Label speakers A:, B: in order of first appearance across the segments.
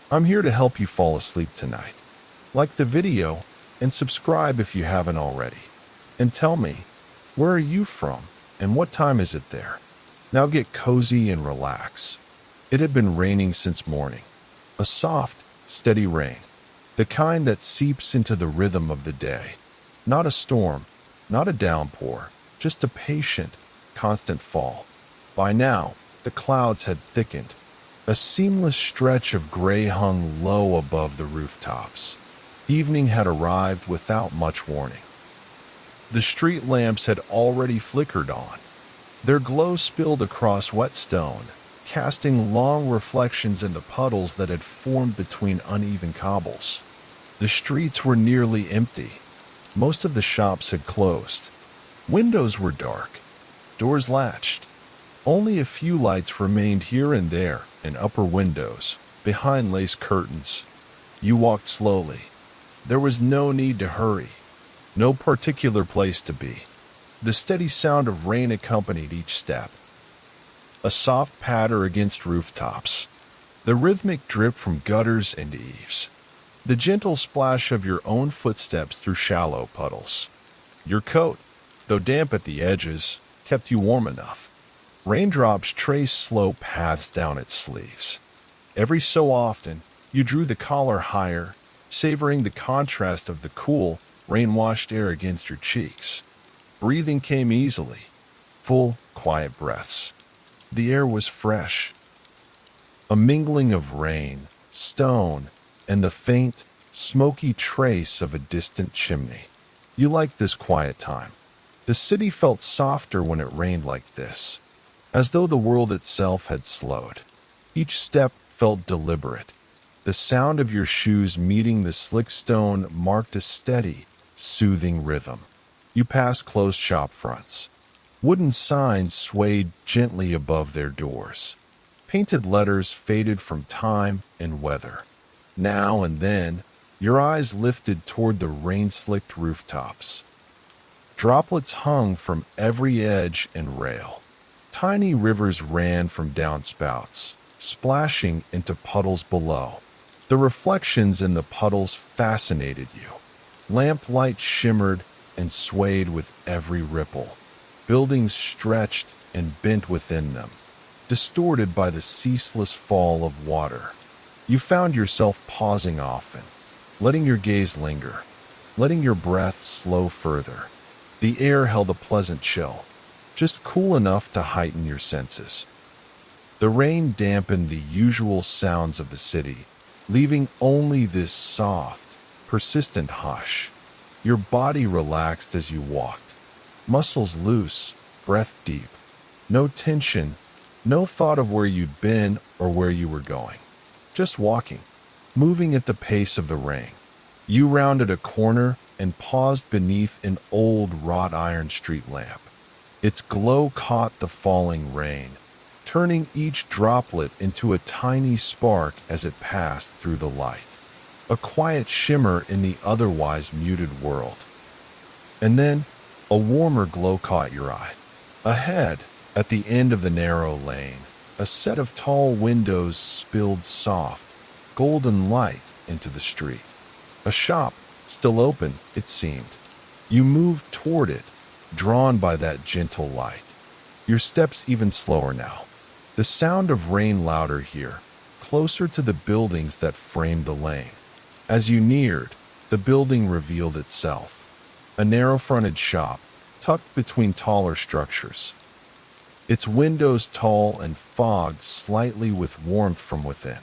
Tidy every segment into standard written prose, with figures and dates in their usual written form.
A: I'm here to help you fall asleep tonight. Like the video and subscribe if you haven't already. And tell me, where are you from and what time is it there? Now get cozy and relax. It had been raining since morning. A soft, steady rain. The kind that seeps into the rhythm of the day. Not a storm, not a downpour, just a patient, constant fall. By now, the clouds had thickened. A seamless stretch of gray hung low above the rooftops. Evening had arrived without much warning. The street lamps had already flickered on. Their glow spilled across wet stone, casting long reflections into puddles that had formed between uneven cobbles. The streets were nearly empty. Most of the shops had closed. Windows were dark, doors latched. Only a few lights remained here and there in upper windows, behind lace curtains. You walked slowly. There was no need to hurry, no particular place to be. The steady sound of rain accompanied each step. A soft patter against rooftops. The rhythmic drip from gutters and eaves. The gentle splash of your own footsteps through shallow puddles. Your coat, though damp at the edges, kept you warm enough. Raindrops traced slow paths down its sleeves. Every so often, you drew the collar higher, savoring the contrast of the cool, rain-washed air against your cheeks. Breathing came easily, full, quiet breaths. The air was fresh. A mingling of rain, stone, and the faint, smoky trace of a distant chimney. You liked this quiet time. The city felt softer when it rained like this, as though the world itself had slowed. Each step felt deliberate. The sound of your shoes meeting the slick stone marked a steady, soothing rhythm. You passed closed shop fronts. Wooden signs swayed gently above their doors. Painted letters faded from time and weather. Now and then, your eyes lifted toward the rain-slicked rooftops. Droplets hung from every edge and rail. Tiny rivers ran from downspouts, splashing into puddles below. The reflections in the puddles fascinated you. Lamplight shimmered and swayed with every ripple. Buildings stretched and bent within them, distorted by the ceaseless fall of water. You found yourself pausing often, letting your gaze linger, letting your breath slow further. The air held a pleasant chill, just cool enough to heighten your senses. The rain dampened the usual sounds of the city, leaving only this soft, persistent hush. Your body relaxed as you walked, muscles loose, breath deep. No tension, no thought of where you'd been or where you were going. Just walking, moving at the pace of the rain. You rounded a corner and paused beneath an old wrought iron street lamp. Its glow caught the falling rain, turning each droplet into a tiny spark as it passed through the light. A quiet shimmer in the otherwise muted world. And then, a warmer glow caught your eye. Ahead, at the end of the narrow lane, a set of tall windows spilled soft, golden light into the street. A shop, still open, it seemed. You moved toward it, drawn by that gentle light. Your steps even slower now. The sound of rain louder here, closer to the buildings that framed the lane. As you neared, the building revealed itself. A narrow-fronted shop, tucked between taller structures. Its windows tall and fogged slightly with warmth from within.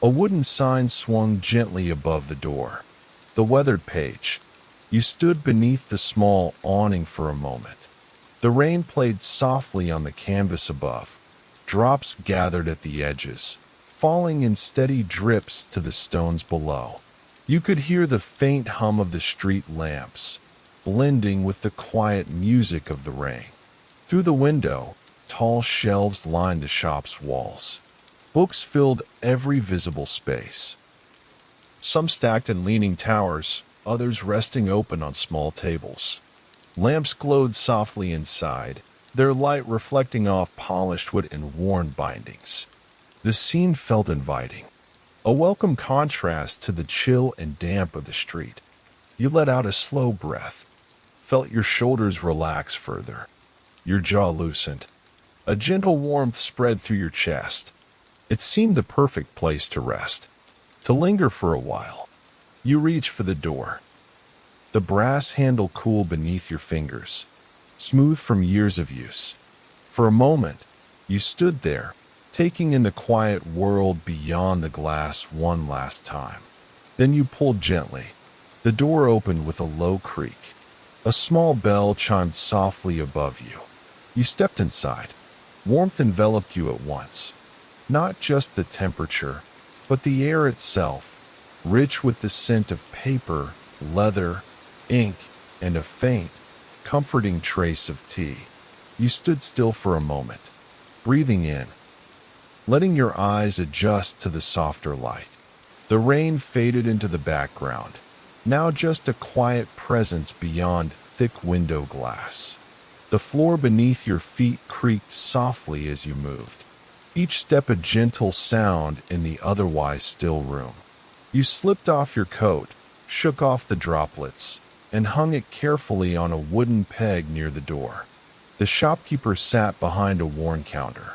A: A wooden sign swung gently above the door. The weathered page. You stood beneath the small awning for a moment. The rain played softly on the canvas above. Drops gathered at the edges, falling in steady drips to the stones below. You could hear the faint hum of the street lamps, blending with the quiet music of the rain. Through the window, tall shelves lined the shop's walls. Books filled every visible space. Some stacked in leaning towers, others resting open on small tables. Lamps glowed softly inside, their light reflecting off polished wood and worn bindings. The scene felt inviting. a welcome contrast to the chill and damp of the street. You let out a slow breath, felt your shoulders relax further, your jaw loosened. A gentle warmth spread through your chest. It seemed the perfect place to rest, to linger for a while. You reach for the door. The brass handle cool beneath your fingers, smooth from years of use. For a moment, you stood there, taking in the quiet world beyond the glass one last time. Then you pulled gently. The door opened with a low creak. A small bell chimed softly above you. You stepped inside. Warmth enveloped you at once. Not just the temperature, but the air itself, rich with the scent of paper, leather, ink, and a faint, comforting trace of tea. You stood still for a moment, breathing in, letting your eyes adjust to the softer light. The rain faded into the background, now just a quiet presence beyond thick window glass. The floor beneath your feet creaked softly as you moved, each step a gentle sound in the otherwise still room. You slipped off your coat, shook off the droplets, and hung it carefully on a wooden peg near the door. The shopkeeper sat behind a worn counter.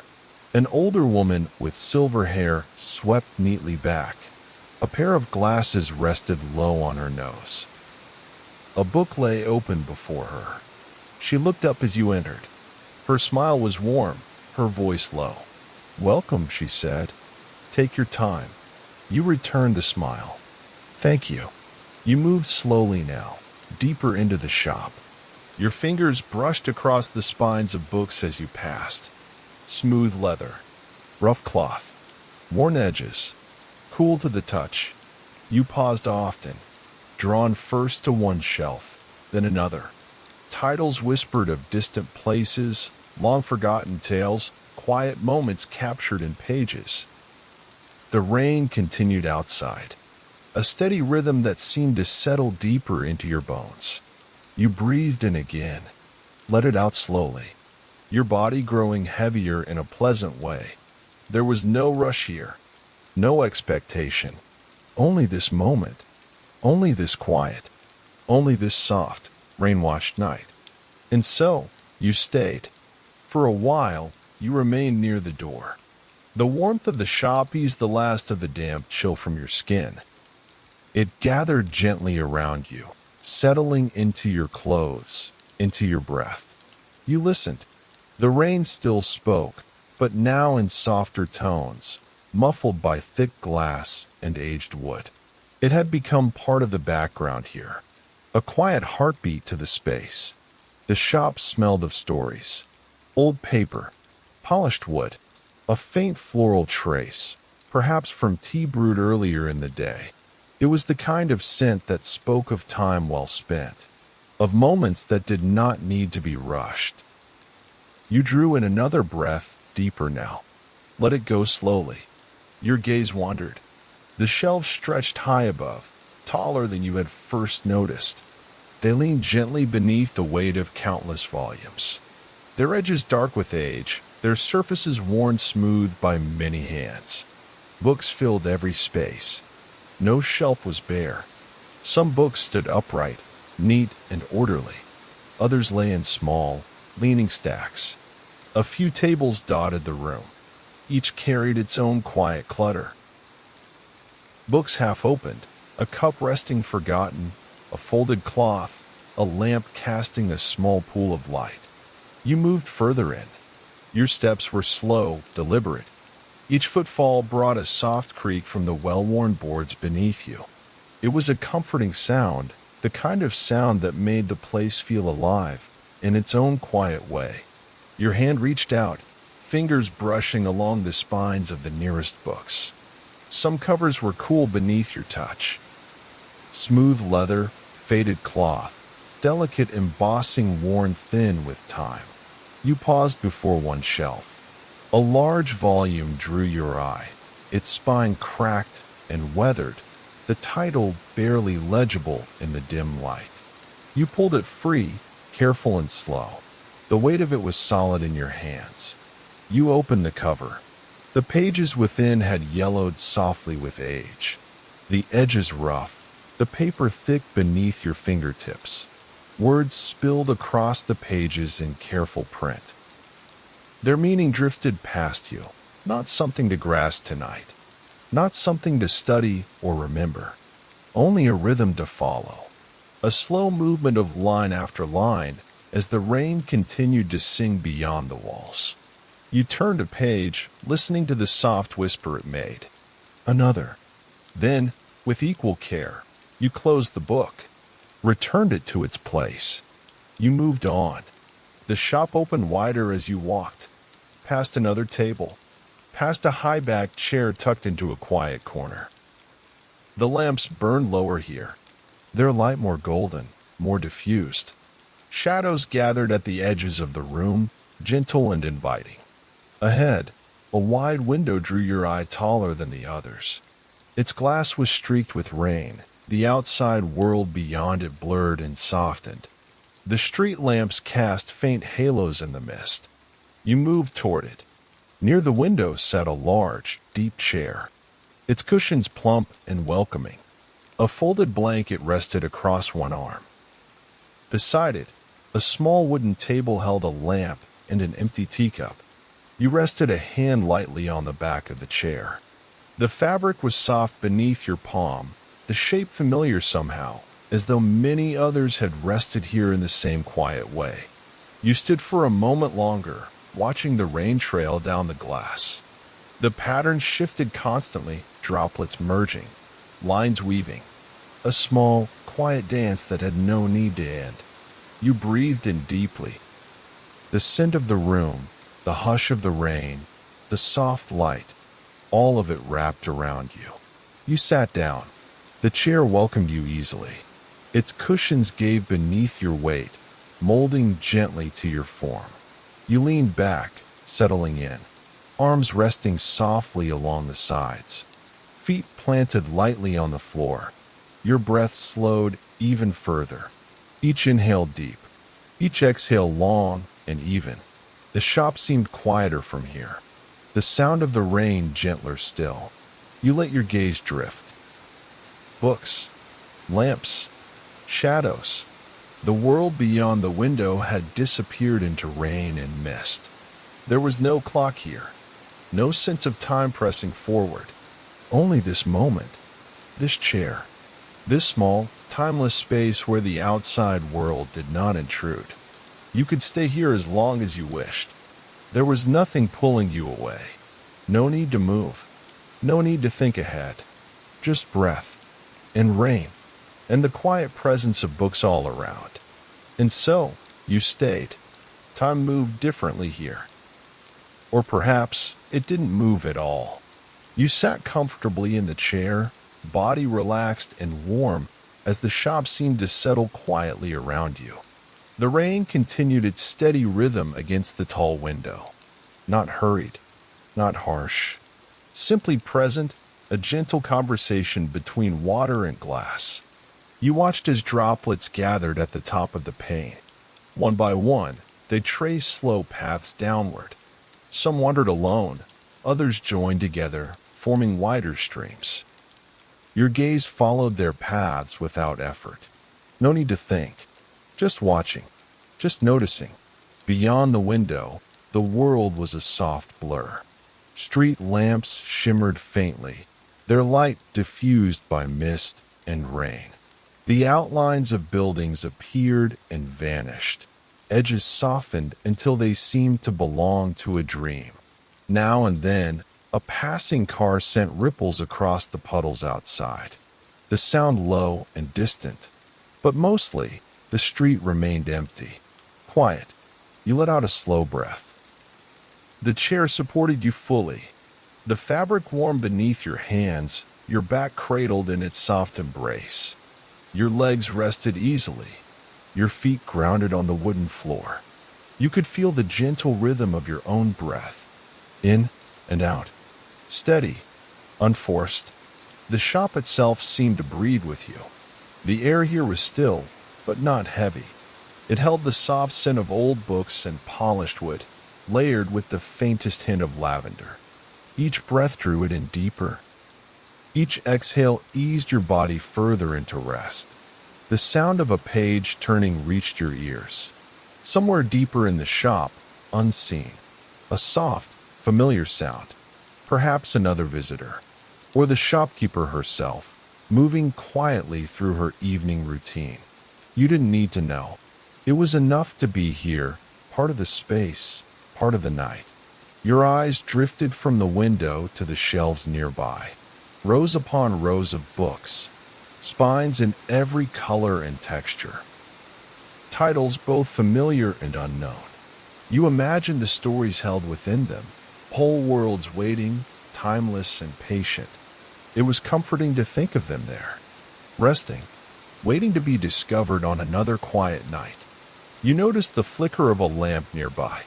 A: An older woman with silver hair swept neatly back. A pair of glasses rested low on her nose. A book lay open before her. She looked up as you entered. Her smile was warm, her voice low. "Welcome," she said. "Take your time." You returned the smile. "Thank you." You moved slowly now, deeper into the shop. Your fingers brushed across the spines of books as you passed. Smooth leather, rough cloth, worn edges, cool to the touch. You paused often, drawn first to one shelf, then another. Titles whispered of distant places, long-forgotten tales, quiet moments captured in pages. The rain continued outside, a steady rhythm that seemed to settle deeper into your bones. You breathed in again, let it out slowly, your body growing heavier in a pleasant way. There was no rush here, no expectation, only this moment, only this quiet, only this soft, rain-washed night. And so, you stayed. For a while, you remained near the door. The warmth of the shop eased the last of the damp chill from your skin. It gathered gently around you, settling into your clothes, into your breath. You listened. The rain still spoke, but now in softer tones, muffled by thick glass and aged wood. It had become part of the background here, a quiet heartbeat to the space. The shop smelled of stories, old paper, polished wood, a faint floral trace, perhaps from tea brewed earlier in the day. It was the kind of scent that spoke of time well spent, of moments that did not need to be rushed. You drew in another breath, deeper now. Let it go slowly. Your gaze wandered. The shelves stretched high above, taller than you had first noticed. They leaned gently beneath the weight of countless volumes. Their edges dark with age, their surfaces worn smooth by many hands. Books filled every space. No shelf was bare. Some books stood upright, neat and orderly. Others lay in small, leaning stacks. A few tables dotted the room. Each carried its own quiet clutter. Books half opened, a cup resting forgotten, a folded cloth, a lamp casting a small pool of light. You moved further in. Your steps were slow, deliberate. Each footfall brought a soft creak from the well-worn boards beneath you. It was a comforting sound, the kind of sound that made the place feel alive, in its own quiet way. Your hand reached out, fingers brushing along the spines of the nearest books. Some covers were cool beneath your touch. Smooth leather, faded cloth, delicate embossing worn thin with time. You paused before one shelf. A large volume drew your eye, its spine cracked and weathered, the title barely legible in the dim light. You pulled it free, careful and slow. The weight of it was solid in your hands. You opened the cover. The pages within had yellowed softly with age, the edges rough, the paper thick beneath your fingertips. Words spilled across the pages in careful print. Their meaning drifted past you, not something to grasp tonight, not something to study or remember, only a rhythm to follow, a slow movement of line after line as the rain continued to sing beyond the walls. You turned a page, listening to the soft whisper it made. Another. Then, with equal care, you closed the book, returned it to its place. You moved on. The shop opened wider as you walked, past another table, past a high-backed chair tucked into a quiet corner. The lamps burned lower here, their light more golden, more diffused. Shadows gathered at the edges of the room, gentle and inviting. Ahead, a wide window drew your eye taller than the others. Its glass was streaked with rain, the outside world beyond it blurred and softened. The street lamps cast faint halos in the mist. You moved toward it. Near the window sat a large, deep chair, its cushions plump and welcoming. A folded blanket rested across one arm. Beside it, a small wooden table held a lamp and an empty teacup. You rested a hand lightly on the back of the chair. The fabric was soft beneath your palm, the shape familiar somehow, as though many others had rested here in the same quiet way. You stood for a moment longer, watching the rain trail down the glass. The pattern shifted constantly, droplets merging, lines weaving, a small, quiet dance that had no need to end. You breathed in deeply. The scent of the room, the hush of the rain, the soft light, all of it wrapped around you. You sat down. The chair welcomed you easily. Its cushions gave beneath your weight, molding gently to your form. You leaned back, settling in, arms resting softly along the sides, feet planted lightly on the floor. Your breath slowed even further, each inhale deep, each exhale long and even. The shop seemed quieter from here, the sound of the rain gentler still. You let your gaze drift. Books, lamps, shadows. The world beyond the window had disappeared into rain and mist. There was no clock here, no sense of time pressing forward. Only this moment, this chair, this small, timeless space where the outside world did not intrude. You could stay here as long as you wished. There was nothing pulling you away. No need to move. No need to think ahead. Just breath, and rain, and the quiet presence of books all around. And so, you stayed. Time moved differently here. Or perhaps it didn't move at all. You sat comfortably in the chair, body relaxed and warm as the shop seemed to settle quietly around you. The rain continued its steady rhythm against the tall window. Not hurried, not harsh, simply present, a gentle conversation between water and glass. You watched as droplets gathered at the top of the pane. One by one, they traced slow paths downward. Some wandered alone, others joined together, forming wider streams. Your gaze followed their paths without effort. No need to think, just watching, just noticing. Beyond the window, the world was a soft blur. Street lamps shimmered faintly, their light diffused by mist and rain. The outlines of buildings appeared and vanished. Edges softened until they seemed to belong to a dream. Now and then, a passing car sent ripples across the puddles outside. The sound low and distant, but mostly the street remained empty, quiet. You let out a slow breath. The chair supported you fully, the fabric warm beneath your hands, your back cradled in its soft embrace. Your legs rested easily, your feet grounded on the wooden floor. You could feel the gentle rhythm of your own breath, in and out, steady, unforced. The shop itself seemed to breathe with you. The air here was still, but not heavy. It held the soft scent of old books and polished wood, layered with the faintest hint of lavender. Each breath drew it in deeper. Each exhale eased your body further into rest. The sound of a page turning reached your ears. Somewhere deeper in the shop, unseen, a soft, familiar sound, perhaps another visitor, or the shopkeeper herself, moving quietly through her evening routine. You didn't need to know. It was enough to be here, part of the space, part of the night. Your eyes drifted from the window to the shelves nearby, rows upon rows of books, spines in every color and texture, titles both familiar and unknown. You imagined the stories held within them, whole worlds waiting, timeless and patient. It was comforting to think of them there, resting, waiting to be discovered on another quiet night. You noticed the flicker of a lamp nearby.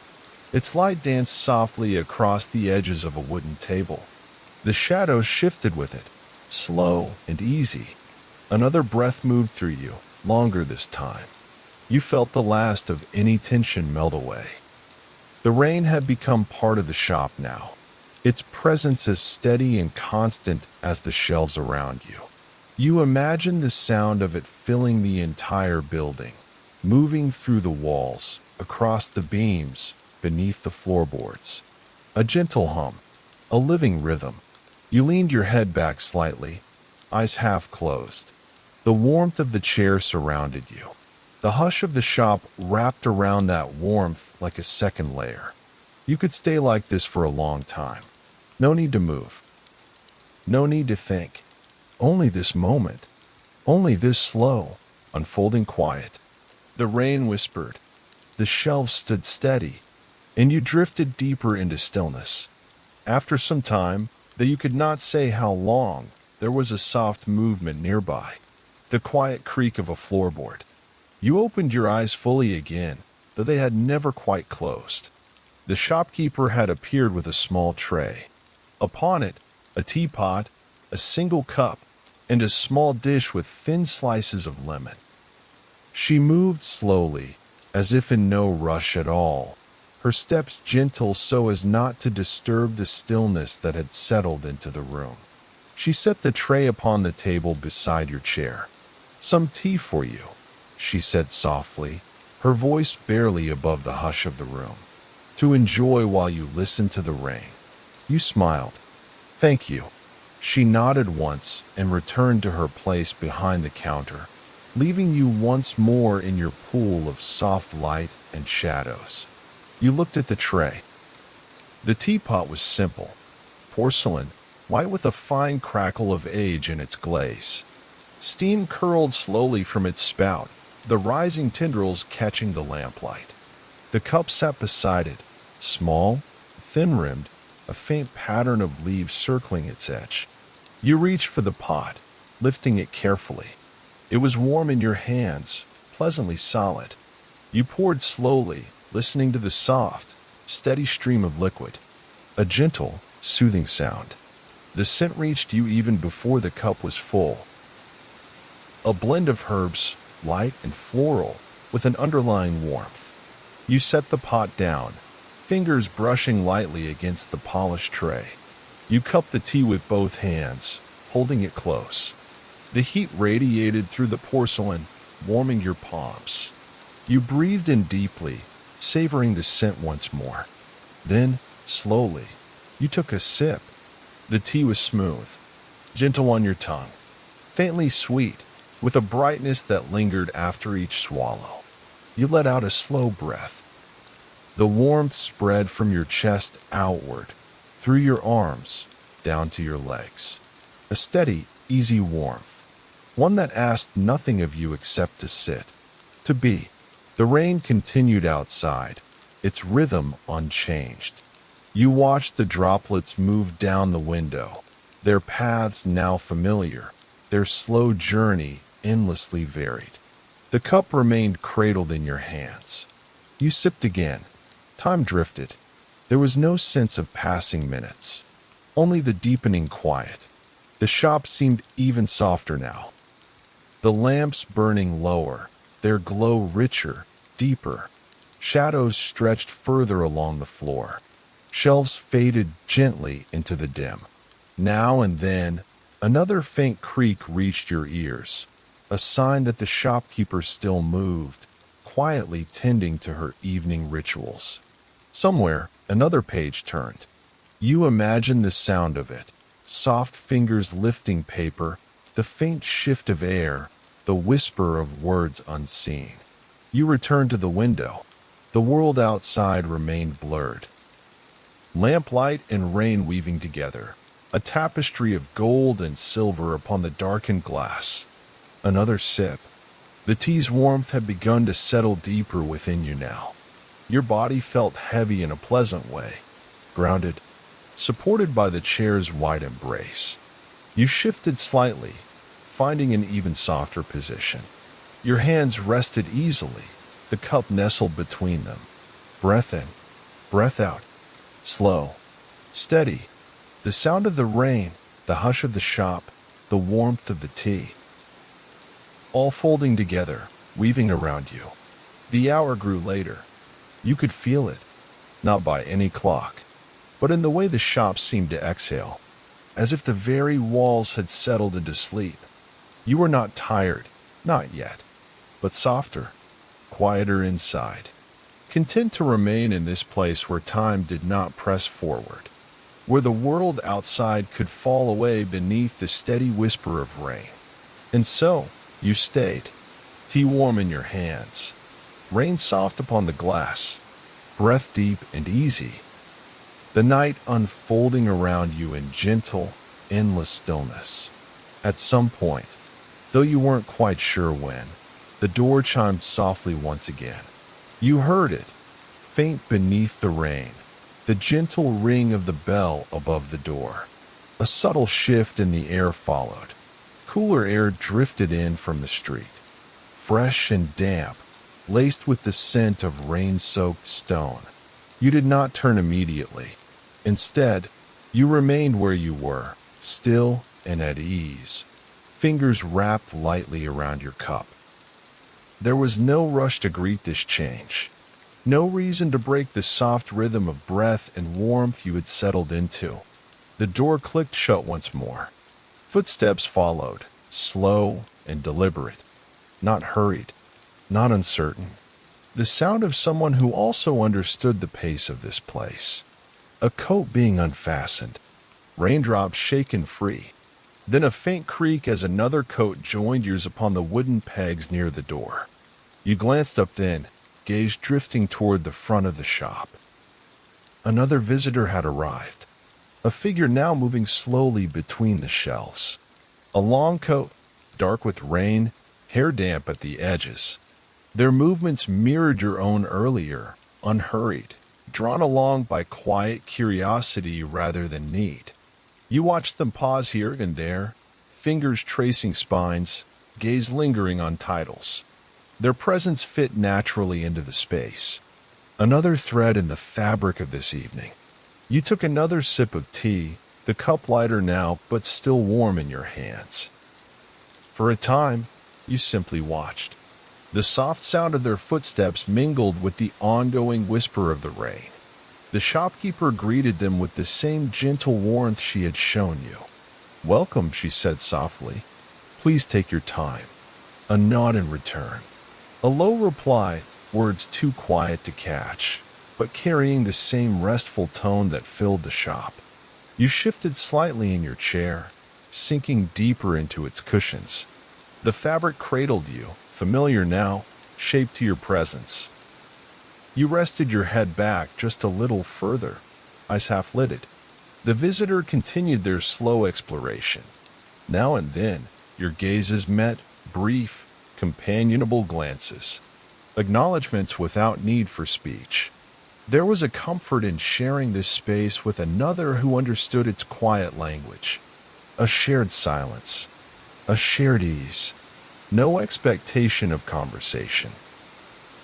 A: Its light danced softly across the edges of a wooden table. The shadows shifted with it, slow and easy. Another breath moved through you, longer this time. You felt the last of any tension melt away. The rain had become part of the shop now, its presence as steady and constant as the shelves around you. You imagined the sound of it filling the entire building, moving through the walls, across the beams, beneath the floorboards. A gentle hum, a living rhythm. You leaned your head back slightly, eyes half closed. The warmth of the chair surrounded you. The hush of the shop wrapped around that warmth like a second layer. You could stay like this for a long time. No need to move. No need to think. Only this moment. Only this slow, unfolding quiet. The rain whispered. The shelves stood steady, and you drifted deeper into stillness. After some time, that you could not say how long, there was a soft movement nearby, the quiet creak of a floorboard. You opened your eyes fully again, though they had never quite closed. The shopkeeper had appeared with a small tray. Upon it, a teapot, a single cup, and a small dish with thin slices of lemon. She moved slowly, as if in no rush at all, her steps gentle so as not to disturb the stillness that had settled into the room. She set the tray upon the table beside your chair. "Some tea for you," she said softly, her voice barely above the hush of the room. "To enjoy while you listen to the rain." You smiled. "Thank you." She nodded once and returned to her place behind the counter, leaving you once more in your pool of soft light and shadows. You looked at the tray. The teapot was simple, porcelain, white with a fine crackle of age in its glaze. Steam curled slowly from its spout, the rising tendrils catching the lamplight. The cup sat beside it, small, thin-rimmed, a faint pattern of leaves circling its edge. You reached for the pot, lifting it carefully. It was warm in your hands, pleasantly solid. You poured slowly, listening to the soft, steady stream of liquid, a gentle, soothing sound. The scent reached you even before the cup was full. A blend of herbs, light and floral, with an underlying warmth. You set the pot down, fingers brushing lightly against the polished tray. You cupped the tea with both hands, holding it close. The heat radiated through the porcelain, warming your palms. You breathed in deeply, savoring the scent once more. Then, slowly, you took a sip. The tea was smooth, gentle on your tongue, faintly sweet, with a brightness that lingered after each swallow. You let out a slow breath. The warmth spread from your chest outward, through your arms, down to your legs. A steady, easy warmth. One that asked nothing of you except to sit, to be. The rain continued outside, its rhythm unchanged. You watched the droplets move down the window, their paths now familiar, their slow journey endlessly varied. The cup remained cradled in your hands. You sipped again. Time drifted. There was no sense of passing minutes, only the deepening quiet. The shop seemed even softer now. The lamps burning lower, their glow richer, deeper. Shadows stretched further along the floor. Shelves faded gently into the dim. Now and then, another faint creak reached your ears, a sign that the shopkeeper still moved, quietly tending to her evening rituals. Somewhere, another page turned. You imagine the sound of it, soft fingers lifting paper, the faint shift of air, the whisper of words unseen. You returned to the window. The world outside remained blurred. Lamplight and rain weaving together, a tapestry of gold and silver upon the darkened glass. Another sip. The tea's warmth had begun to settle deeper within you now. Your body felt heavy in a pleasant way, grounded, supported by the chair's wide embrace. You shifted slightly, finding an even softer position. Your hands rested easily, the cup nestled between them. Breath in, breath out, slow, steady. The sound of the rain, the hush of the shop, the warmth of the tea. All folding together, weaving around you. The hour grew later. You could feel it, not by any clock, but in the way the shop seemed to exhale, as if the very walls had settled into sleep. You were not tired, not yet, but softer, quieter inside, content to remain in this place where time did not press forward, where the world outside could fall away beneath the steady whisper of rain. And so, you stayed, tea warm in your hands, rain soft upon the glass, breath deep and easy, the night unfolding around you in gentle, endless stillness. At some point, though you weren't quite sure when, the door chimed softly once again. You heard it, faint beneath the rain, the gentle ring of the bell above the door. A subtle shift in the air followed. Cooler air drifted in from the street, fresh and damp, laced with the scent of rain-soaked stone. You did not turn immediately. Instead, you remained where you were, still and at ease, fingers wrapped lightly around your cup. There was no rush to greet this change, no reason to break the soft rhythm of breath and warmth you had settled into. The door clicked shut once more. Footsteps followed, slow and deliberate, not hurried, not uncertain. The sound of someone who also understood the pace of this place. A coat being unfastened, raindrops shaken free, then a faint creak as another coat joined yours upon the wooden pegs near the door. You glanced up then, gaze drifting toward the front of the shop. Another visitor had arrived, a figure now moving slowly between the shelves. A long coat, dark with rain, hair damp at the edges. Their movements mirrored your own earlier, unhurried, drawn along by quiet curiosity rather than need. You watched them pause here and there, fingers tracing spines, gaze lingering on titles. Their presence fit naturally into the space. Another thread in the fabric of this evening. You took another sip of tea, the cup lighter now, but still warm in your hands. For a time, you simply watched. The soft sound of their footsteps mingled with the ongoing whisper of the rain. The shopkeeper greeted them with the same gentle warmth she had shown you. "Welcome," she said softly. "Please take your time." A nod in return. A low reply, words too quiet to catch, but carrying the same restful tone that filled the shop. You shifted slightly in your chair, sinking deeper into its cushions. The fabric cradled you, familiar now, shaped to your presence. You rested your head back just a little further, eyes half-lidded. The visitor continued their slow exploration. Now and then, your gazes met, brief, companionable glances, acknowledgments without need for speech. There was a comfort in sharing this space with another who understood its quiet language. A shared silence, a shared ease, no expectation of conversation,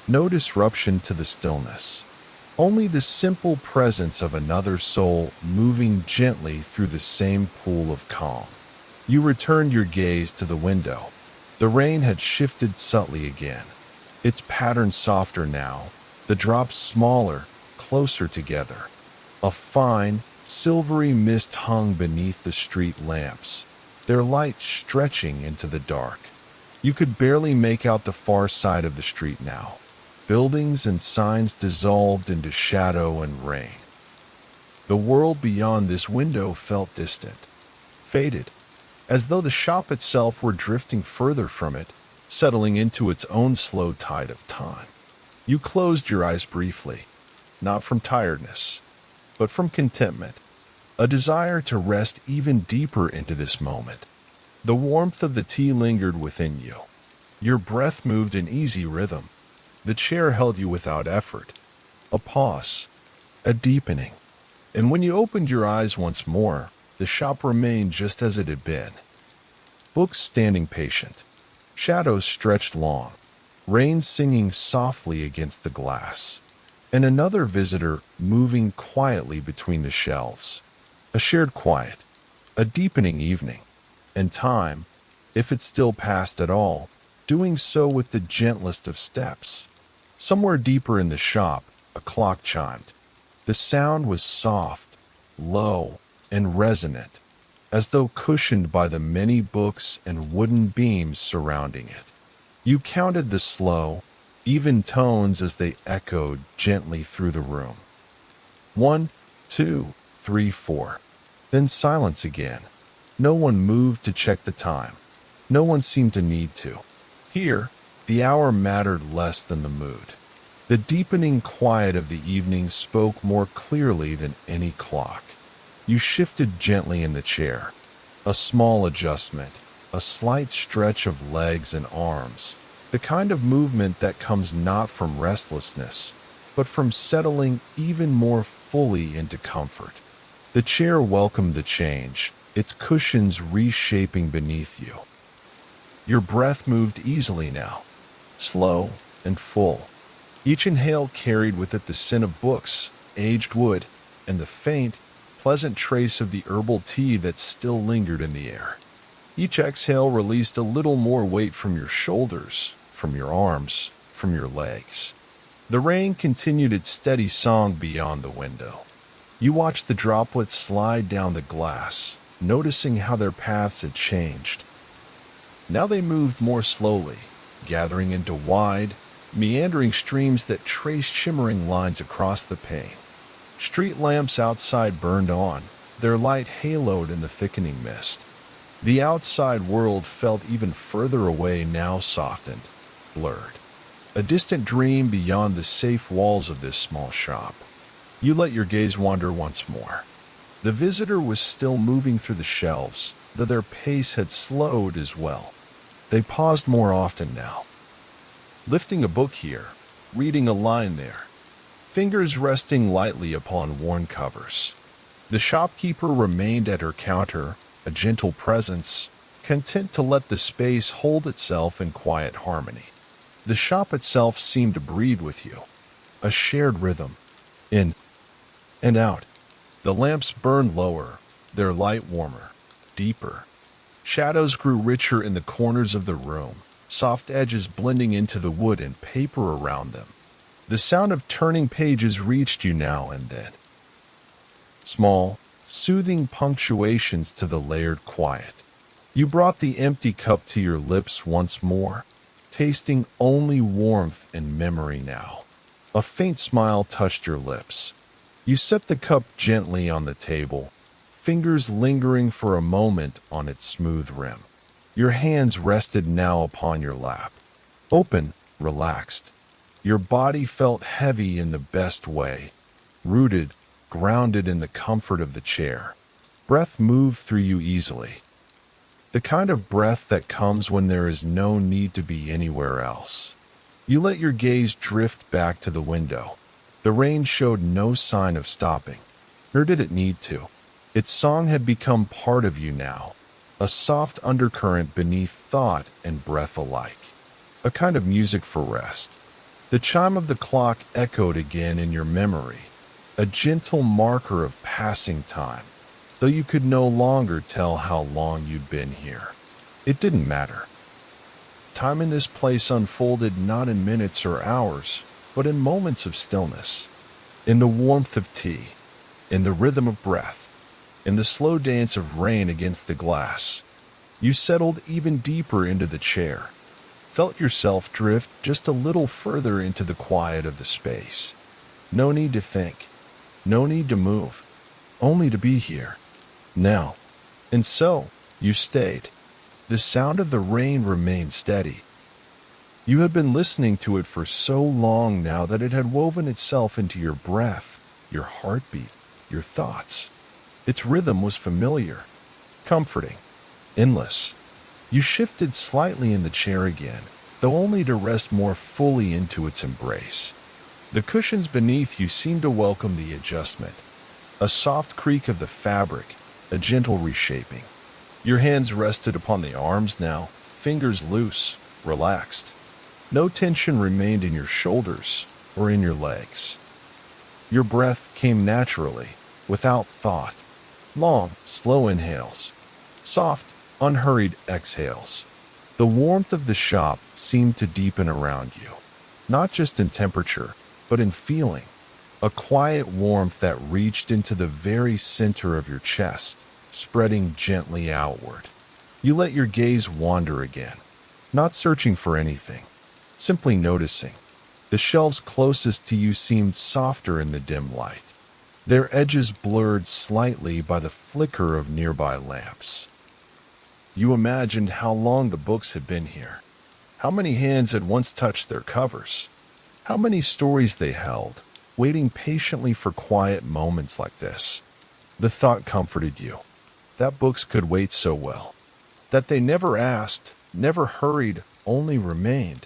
A: no disruption to the stillness, only the simple presence of another soul moving gently through the same pool of calm. You returned your gaze to the window. The rain had shifted subtly again, its pattern softer now, the drops smaller, closer together. A fine, silvery mist hung beneath the street lamps, their light stretching into the dark. You could barely make out the far side of the street now. Buildings and signs dissolved into shadow and rain. The world beyond this window felt distant, faded, as though the shop itself were drifting further from it, settling into its own slow tide of time. You closed your eyes briefly, not from tiredness, but from contentment, a desire to rest even deeper into this moment. The warmth of the tea lingered within you. Your breath moved in easy rhythm. The chair held you without effort. A pause, a deepening. And when you opened your eyes once more, the shop remained just as it had been. Books standing patient, shadows stretched long, rain singing softly against the glass, and another visitor moving quietly between the shelves. A shared quiet, a deepening evening, and time, if it still passed at all, doing so with the gentlest of steps. Somewhere deeper in the shop, a clock chimed. The sound was soft, low, and resonant, as though cushioned by the many books and wooden beams surrounding it. You counted the slow, even tones as they echoed gently through the room. 1, 2, 3, 4. Then silence again. No one moved to check the time. No one seemed to need to. Here, the hour mattered less than the mood. The deepening quiet of the evening spoke more clearly than any clock. You shifted gently in the chair. A small adjustment, a slight stretch of legs and arms, the kind of movement that comes not from restlessness, but from settling even more fully into comfort. The chair welcomed the change, its cushions reshaping beneath you. Your breath moved easily now, slow and full. Each inhale carried with it the scent of books, aged wood, and the faint, pleasant trace of the herbal tea that still lingered in the air. Each exhale released a little more weight from your shoulders, from your arms, from your legs. The rain continued its steady song beyond the window. You watched the droplets slide down the glass, noticing how their paths had changed. Now they moved more slowly, gathering into wide, meandering streams that traced shimmering lines across the pane. Street lamps outside burned on, their light haloed in the thickening mist. The outside world felt even further away now, softened, blurred. A distant dream beyond the safe walls of this small shop. You let your gaze wander once more. The visitor was still moving through the shelves, though their pace had slowed as well. They paused more often now, lifting a book here, reading a line there, fingers resting lightly upon worn covers. The shopkeeper remained at her counter, a gentle presence, content to let the space hold itself in quiet harmony. The shop itself seemed to breathe with you, a shared rhythm, in and out. The lamps burned lower, their light warmer, deeper. Shadows grew richer in the corners of the room, soft edges blending into the wood and paper around them. The sound of turning pages reached you now and then. Small, soothing punctuations to the layered quiet. You brought the empty cup to your lips once more, tasting only warmth and memory now. A faint smile touched your lips. You set the cup gently on the table, fingers lingering for a moment on its smooth rim. Your hands rested now upon your lap, open, relaxed. Your body felt heavy in the best way, rooted, grounded in the comfort of the chair. Breath moved through you easily. The kind of breath that comes when there is no need to be anywhere else. You let your gaze drift back to the window. The rain showed no sign of stopping, nor did it need to. Its song had become part of you now, a soft undercurrent beneath thought and breath alike, a kind of music for rest. The chime of the clock echoed again in your memory, a gentle marker of passing time, though you could no longer tell how long you'd been here. It didn't matter. Time in this place unfolded not in minutes or hours, but in moments of stillness, in the warmth of tea, in the rhythm of breath, in the slow dance of rain against the glass. You settled even deeper into the chair, felt yourself drift just a little further into the quiet of the space. No need to think, no need to move, only to be here, now. And so, you stayed. The sound of the rain remained steady. You had been listening to it for so long now that it had woven itself into your breath, your heartbeat, your thoughts. Its rhythm was familiar, comforting, endless. You shifted slightly in the chair again, though only to rest more fully into its embrace. The cushions beneath you seemed to welcome the adjustment. A soft creak of the fabric, a gentle reshaping. Your hands rested upon the arms now, fingers loose, relaxed. No tension remained in your shoulders or in your legs. Your breath came naturally, without thought. Long, slow inhales. Soft, unhurried exhales. The warmth of the shop seemed to deepen around you, not just in temperature, but in feeling. A quiet warmth that reached into the very center of your chest, spreading gently outward. You let your gaze wander again, not searching for anything, simply noticing. The shelves closest to you seemed softer in the dim light, their edges blurred slightly by the flicker of nearby lamps. You imagined how long the books had been here, how many hands had once touched their covers, how many stories they held, waiting patiently for quiet moments like this. The thought comforted you, that books could wait so well, that they never asked, never hurried, only remained,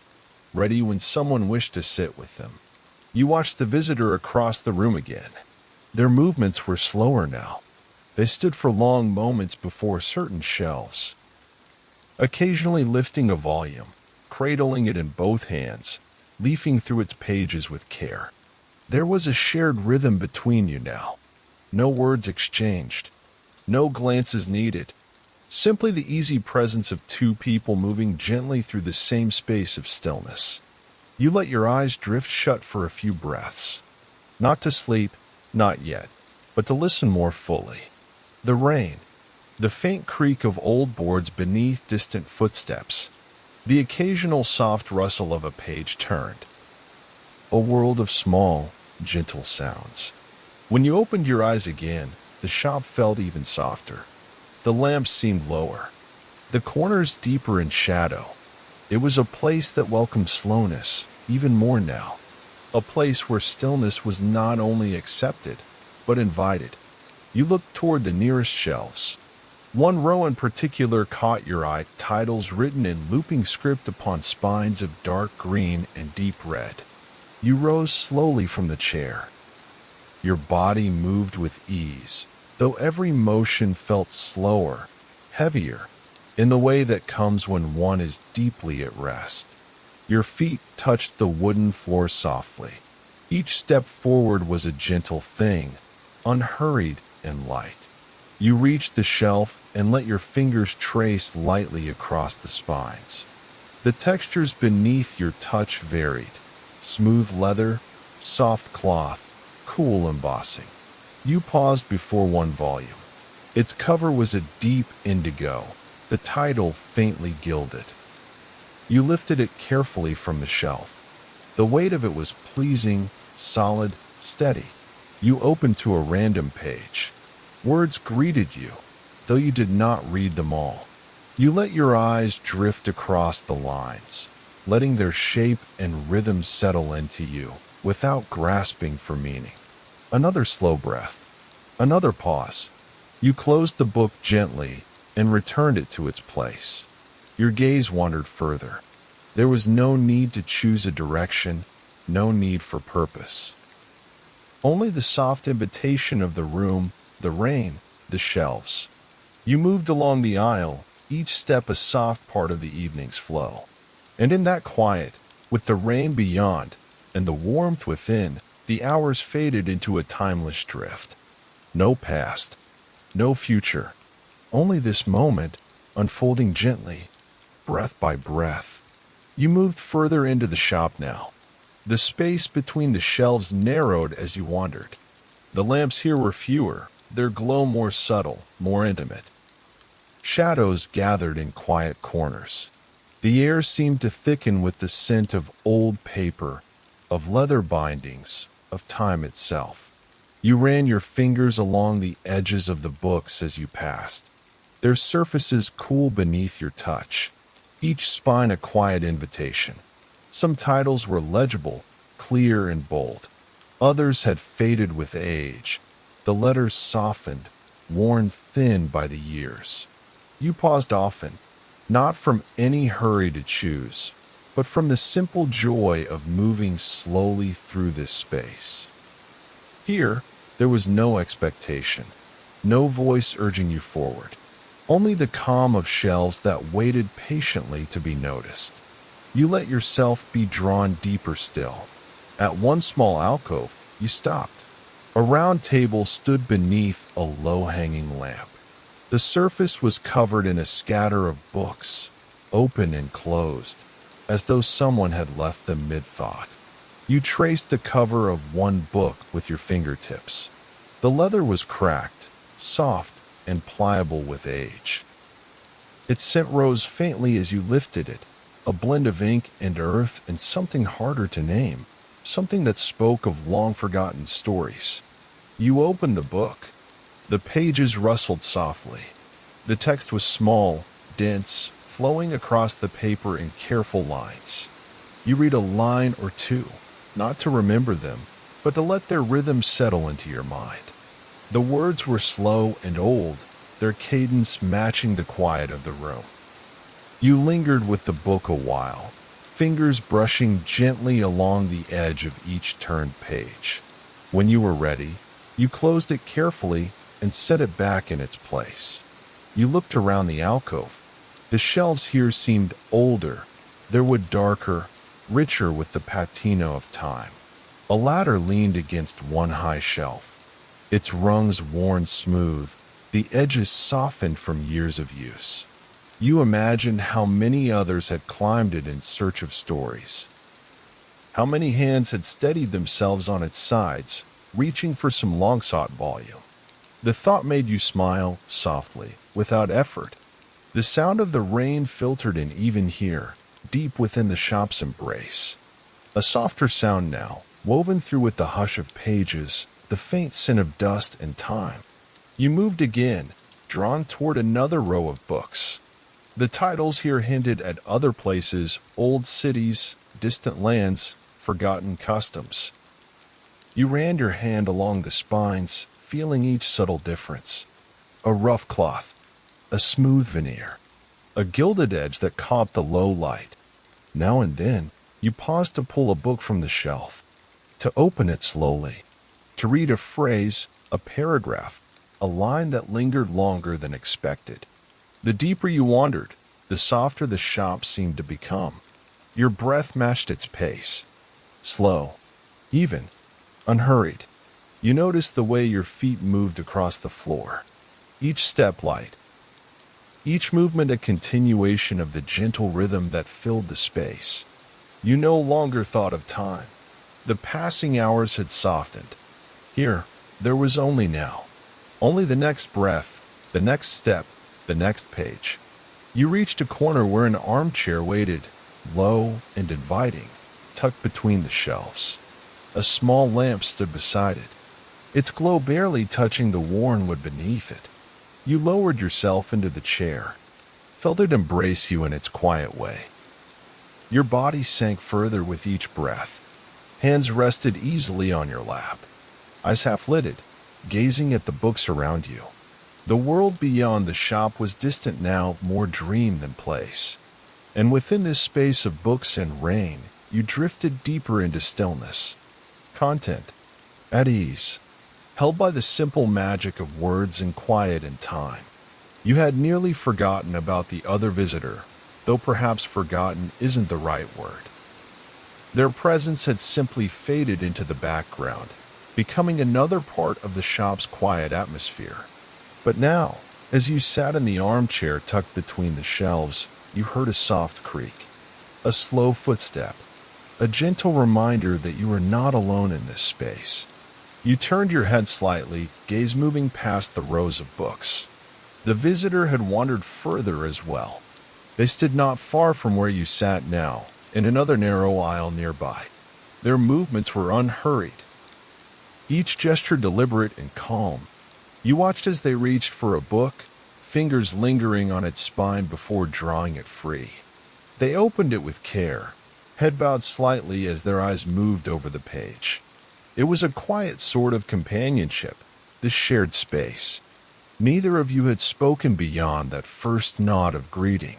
A: ready when someone wished to sit with them. You watched the visitor across the room again. Their movements were slower now. They stood for long moments before certain shelves, occasionally lifting a volume, cradling it in both hands, leafing through its pages with care. There was a shared rhythm between you now. No words exchanged, no glances needed, simply the easy presence of two people moving gently through the same space of stillness. You let your eyes drift shut for a few breaths. Not to sleep, not yet, but to listen more fully. The rain, the faint creak of old boards beneath distant footsteps, the occasional soft rustle of a page turned. A world of small, gentle sounds. When you opened your eyes again, the shop felt even softer. The lamps seemed lower, the corners deeper in shadow. It was a place that welcomed slowness even more now. A place where stillness was not only accepted, but invited. You looked toward the nearest shelves. One row in particular caught your eye, titles written in looping script upon spines of dark green and deep red. You rose slowly from the chair. Your body moved with ease, though every motion felt slower, heavier, in the way that comes when one is deeply at rest. Your feet touched the wooden floor softly. Each step forward was a gentle thing, unhurried and light. You reached the shelf and let your fingers trace lightly across the spines. The textures beneath your touch varied. Smooth leather, soft cloth, cool embossing. You paused before one volume. Its cover was a deep indigo, the title faintly gilded. You lifted it carefully from the shelf. The weight of it was pleasing, solid, steady. You opened to a random page. Words greeted you, though you did not read them all. You let your eyes drift across the lines, letting their shape and rhythm settle into you without grasping for meaning. Another slow breath, another pause. You closed the book gently and returned it to its place. Your gaze wandered further. There was no need to choose a direction, no need for purpose. Only the soft invitation of the room, the rain, the shelves. You moved along the aisle, each step a soft part of the evening's flow. And in that quiet, with the rain beyond and the warmth within, the hours faded into a timeless drift. No past, no future, only this moment, unfolding gently, breath by breath. You moved further into the shop now. The space between the shelves narrowed as you wandered. The lamps here were fewer, their glow more subtle, more intimate. Shadows gathered in quiet corners. The air seemed to thicken with the scent of old paper, of leather bindings, of time itself. You ran your fingers along the edges of the books as you passed, their surfaces cool beneath your touch, each spine a quiet invitation. Some titles were legible, clear and bold. Others had faded with age, the letters softened, worn thin by the years. You paused often, not from any hurry to choose, but from the simple joy of moving slowly through this space. Here, there was no expectation, no voice urging you forward, only the calm of shelves that waited patiently to be noticed. You let yourself be drawn deeper still. At one small alcove, you stopped. A round table stood beneath a low-hanging lamp. The surface was covered in a scatter of books, open and closed, as though someone had left them mid-thought. You traced the cover of one book with your fingertips. The leather was cracked, soft, and pliable with age. Its scent rose faintly as you lifted it, a blend of ink and earth and something harder to name, something that spoke of long-forgotten stories. You opened the book. The pages rustled softly. The text was small, dense, flowing across the paper in careful lines. You read a line or two, not to remember them, but to let their rhythm settle into your mind. The words were slow and old, their cadence matching the quiet of the room. You lingered with the book a while, fingers brushing gently along the edge of each turned page. When you were ready, you closed it carefully and set it back in its place. You looked around the alcove. The shelves here seemed older, their wood darker, richer with the patina of time. A ladder leaned against one high shelf, its rungs worn smooth, the edges softened from years of use. You imagined how many others had climbed it in search of stories. How many hands had steadied themselves on its sides, reaching for some long-sought volume. The thought made you smile softly, without effort. The sound of the rain filtered in even here, deep within the shop's embrace. A softer sound now, woven through with the hush of pages, the faint scent of dust and time. You moved again, drawn toward another row of books. The titles here hinted at other places, old cities, distant lands, forgotten customs. You ran your hand along the spines, feeling each subtle difference. A rough cloth, a smooth veneer, a gilded edge that caught the low light. Now and then, you paused to pull a book from the shelf, to open it slowly, to read a phrase, a paragraph, a line that lingered longer than expected. The deeper you wandered, the softer the shop seemed to become. Your breath matched its pace. Slow, even, unhurried. You noticed the way your feet moved across the floor. Each step light. Each movement a continuation of the gentle rhythm that filled the space. You no longer thought of time. The passing hours had softened. Here, there was only now. Only the next breath, the next step, the next page. You reached a corner where an armchair waited, low and inviting, tucked between the shelves. A small lamp stood beside it, its glow barely touching the worn wood beneath it. You lowered yourself into the chair, felt it embrace you in its quiet way. Your body sank further with each breath. Hands rested easily on your lap, eyes half-lidded, gazing at the books around you. The world beyond the shop was distant now, more dream than place. And within this space of books and rain, you drifted deeper into stillness. Content, at ease, held by the simple magic of words and quiet and time. You had nearly forgotten about the other visitor, though perhaps forgotten isn't the right word. Their presence had simply faded into the background, becoming another part of the shop's quiet atmosphere. But now, as you sat in the armchair tucked between the shelves, you heard a soft creak, a slow footstep, a gentle reminder that you were not alone in this space. You turned your head slightly, gaze moving past the rows of books. The visitor had wandered further as well. They stood not far from where you sat now, in another narrow aisle nearby. Their movements were unhurried, each gesture deliberate and calm. You watched as they reached for a book, fingers lingering on its spine before drawing it free. They opened it with care, head bowed slightly as their eyes moved over the page. It was a quiet sort of companionship, this shared space. Neither of you had spoken beyond that first nod of greeting,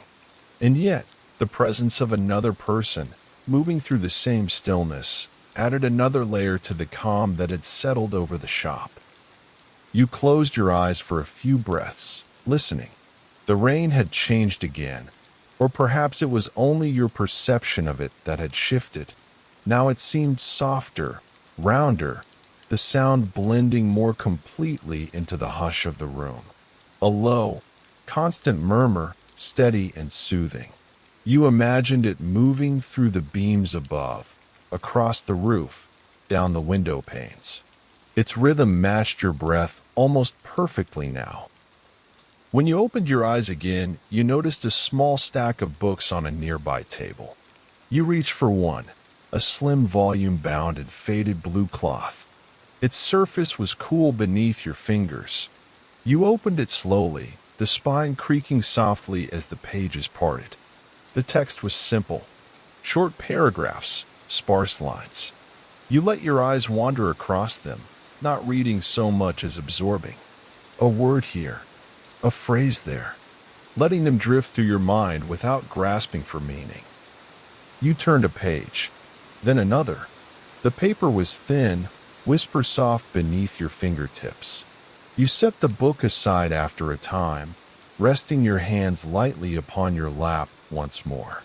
A: and yet the presence of another person, moving through the same stillness, added another layer to the calm that had settled over the shop. You closed your eyes for a few breaths, listening. The rain had changed again, or perhaps it was only your perception of it that had shifted. Now it seemed softer, rounder, the sound blending more completely into the hush of the room. A low, constant murmur, steady and soothing. You imagined it moving through the beams above, across the roof, down the window panes. Its rhythm matched your breath almost perfectly now. When you opened your eyes again, you noticed a small stack of books on a nearby table. You reached for one, a slim volume bound in faded blue cloth. Its surface was cool beneath your fingers. You opened it slowly, the spine creaking softly as the pages parted. The text was simple, short paragraphs, sparse lines. You let your eyes wander across them, not reading so much as absorbing. A word here, a phrase there, letting them drift through your mind without grasping for meaning. You turned a page, then another. The paper was thin, whisper soft beneath your fingertips. You set the book aside after a time, resting your hands lightly upon your lap once more.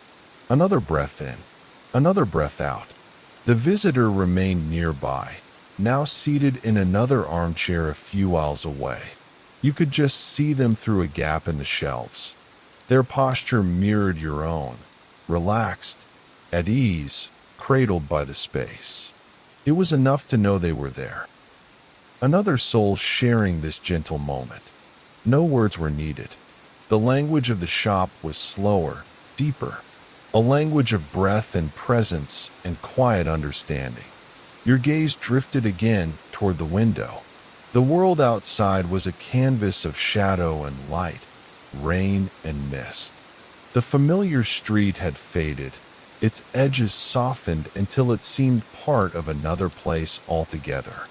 A: Another breath in, another breath out. The visitor remained nearby, now seated in another armchair a few aisles away. You could just see them through a gap in the shelves. Their posture mirrored your own, relaxed, at ease, cradled by the space. It was enough to know they were there. Another soul sharing this gentle moment. No words were needed. The language of the shop was slower, deeper, a language of breath and presence and quiet understanding. Your gaze drifted again toward the window. The world outside was a canvas of shadow and light, rain and mist. The familiar street had faded, its edges softened until it seemed part of another place altogether.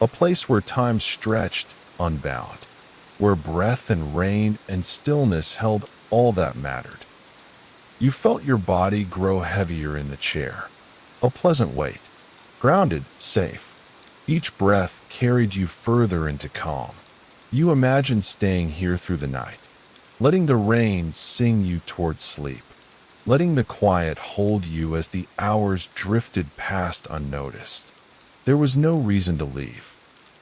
A: A place where time stretched, unbound, where breath and rain and stillness held all that mattered. You felt your body grow heavier in the chair, a pleasant weight, grounded, safe. Each breath carried you further into calm. You imagined staying here through the night, letting the rain sing you toward sleep, letting the quiet hold you as the hours drifted past unnoticed. There was no reason to leave,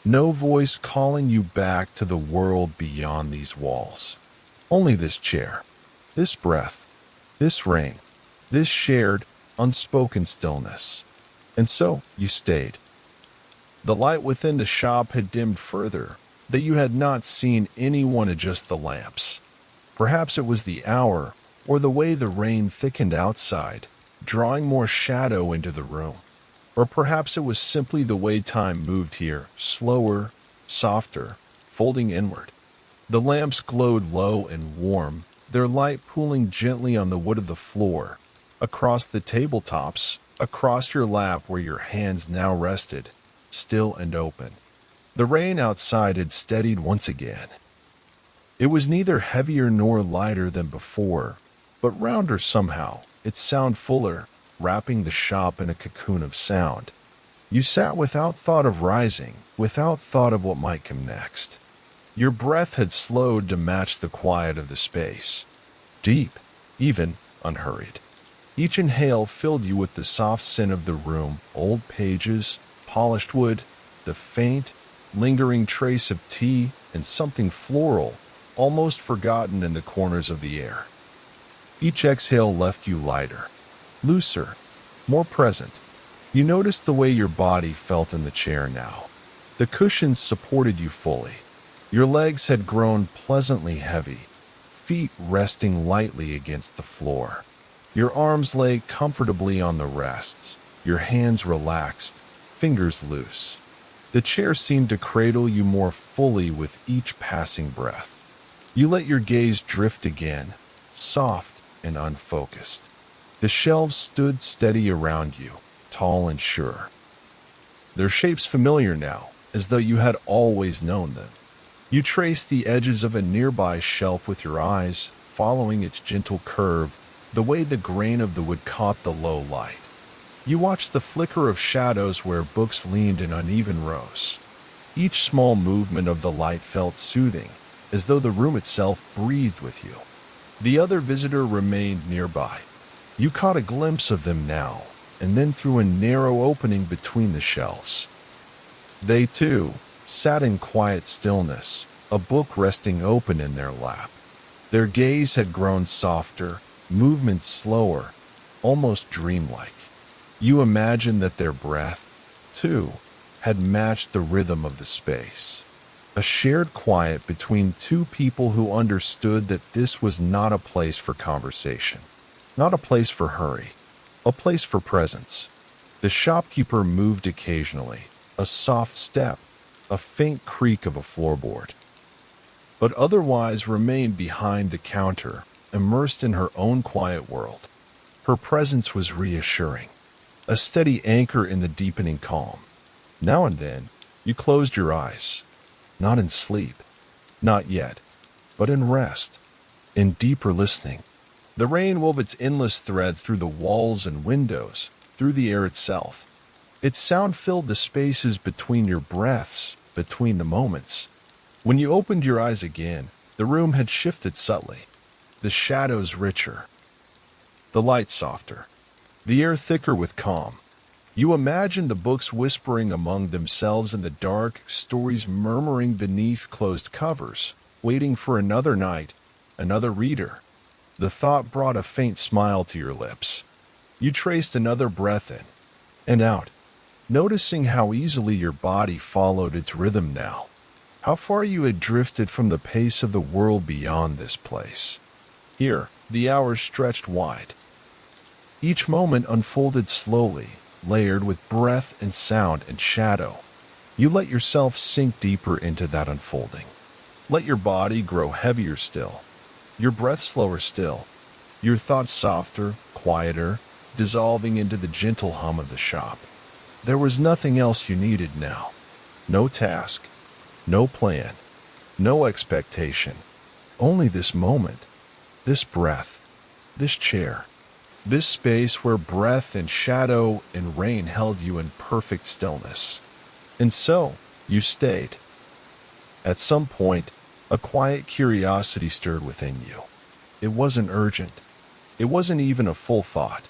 A: no voice calling you back to the world beyond these walls. Only this chair, this breath, this rain, this shared, unspoken stillness. And so you stayed. The light within the shop had dimmed further, that you had not seen anyone adjust the lamps. Perhaps it was the hour, or the way the rain thickened outside, drawing more shadow into the room. Or perhaps it was simply the way time moved here, slower, softer, folding inward. The lamps glowed low and warm, their light pooling gently on the wood of the floor, across the tabletops, across your lap where your hands now rested, still and open. The rain outside had steadied once again. It was neither heavier nor lighter than before, but rounder somehow, its sound fuller, wrapping the shop in a cocoon of sound. You sat without thought of rising, without thought of what might come next. Your breath had slowed to match the quiet of the space. Deep, even unhurried. Each inhale filled you with the soft scent of the room, old pages, polished wood, the faint, lingering trace of tea, and something floral, almost forgotten in the corners of the air. Each exhale left you lighter, looser, more present. You noticed the way your body felt in the chair now. The cushions supported you fully. Your legs had grown pleasantly heavy, feet resting lightly against the floor. Your arms lay comfortably on the rests, your hands relaxed, fingers loose. The chair seemed to cradle you more fully with each passing breath. You let your gaze drift again, soft and unfocused. The shelves stood steady around you, tall and sure. Their shapes familiar now, as though you had always known them. You traced the edges of a nearby shelf with your eyes, following its gentle curve, the way the grain of the wood caught the low light. You watched the flicker of shadows where books leaned in uneven rows. Each small movement of the light felt soothing, as though the room itself breathed with you. The other visitor remained nearby. You caught a glimpse of them now, and then through a narrow opening between the shelves. They, too, sat in quiet stillness, a book resting open in their lap. Their gaze had grown softer, movement slower, almost dreamlike. You imagined that their breath, too, had matched the rhythm of the space. A shared quiet between two people who understood that this was not a place for conversation, not a place for hurry, a place for presence. The shopkeeper moved occasionally, a soft step, a faint creak of a floorboard, but otherwise remained behind the counter, immersed in her own quiet world. Her presence was reassuring, a steady anchor in the deepening calm. Now and then, you closed your eyes, not in sleep, not yet, but in rest, in deeper listening. The rain wove its endless threads through the walls and windows, through the air itself. Its sound filled the spaces between your breaths, between the moments. When you opened your eyes again, the room had shifted subtly, the shadows richer, the light softer, the air thicker with calm. You imagined the books whispering among themselves in the dark, stories murmuring beneath closed covers, waiting for another night, another reader. The thought brought a faint smile to your lips. You traced another breath in and out, noticing how easily your body followed its rhythm now, how far you had drifted from the pace of the world beyond this place. Here, the hours stretched wide. Each moment unfolded slowly, layered with breath and sound and shadow. You let yourself sink deeper into that unfolding. Let your body grow heavier still, your breath slower still, your thoughts softer, quieter, dissolving into the gentle hum of the shop. There was nothing else you needed now. No task, no plan, no expectation. Only this moment, this breath, this chair, this space where breath and shadow and rain held you in perfect stillness. And so, you stayed. At some point, a quiet curiosity stirred within you. It wasn't urgent. It wasn't even a full thought.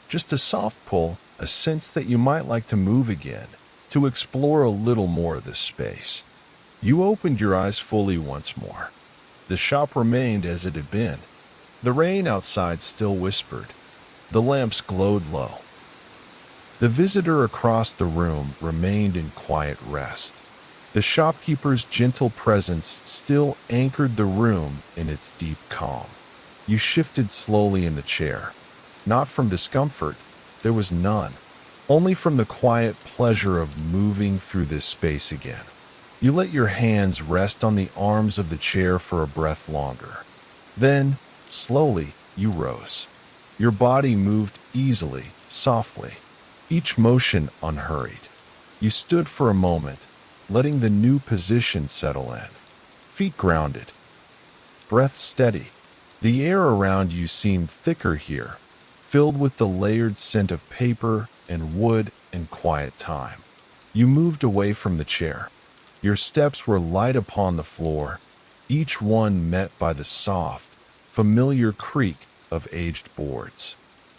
A: Just a soft pull, a sense that you might like to move again, to explore a little more of this space. You opened your eyes fully once more. The shop remained as it had been. The rain outside still whispered. The lamps glowed low. The visitor across the room remained in quiet rest. The shopkeeper's gentle presence still anchored the room in its deep calm. You shifted slowly in the chair. Not from discomfort, there was none. Only from the quiet pleasure of moving through this space again. You let your hands rest on the arms of the chair for a breath longer. Then, slowly, you rose. Your body moved easily, softly, each motion unhurried. You stood for a moment, letting the new position settle in. Feet grounded, breath steady. The air around you seemed thicker here, filled with the layered scent of paper and wood and quiet time. You moved away from the chair. Your steps were light upon the floor, each one met by the soft, familiar creak of aged boards.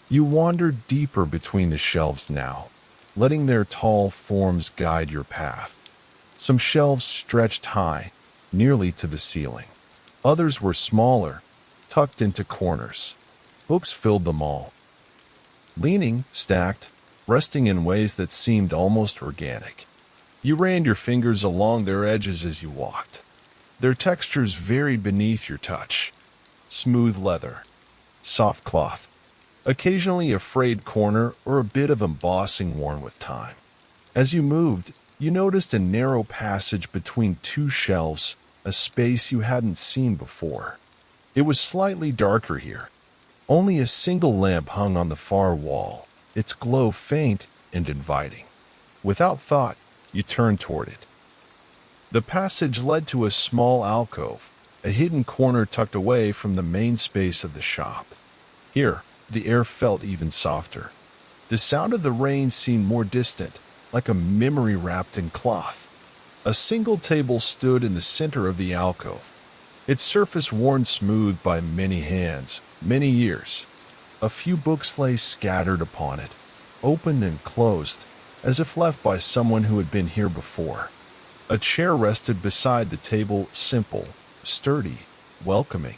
A: You wandered deeper between the shelves now, letting their tall forms guide your path. Some shelves stretched high, nearly to the ceiling. Others were smaller, tucked into corners. Books filled them all. Leaning, stacked, resting in ways that seemed almost organic. You ran your fingers along their edges as you walked. Their textures varied beneath your touch. Smooth leather, soft cloth, occasionally a frayed corner or a bit of embossing worn with time. As you moved, you noticed a narrow passage between two shelves, a space you hadn't seen before. It was slightly darker here. Only a single lamp hung on the far wall, its glow faint and inviting. Without thought, you turned toward it. The passage led to a small alcove, a hidden corner tucked away from the main space of the shop. Here, the air felt even softer. The sound of the rain seemed more distant, like a memory wrapped in cloth. A single table stood in the center of the alcove, its surface worn smooth by many hands, many years. A few books lay scattered upon it, opened and closed, as if left by someone who had been here before. A chair rested beside the table, simple, sturdy, welcoming.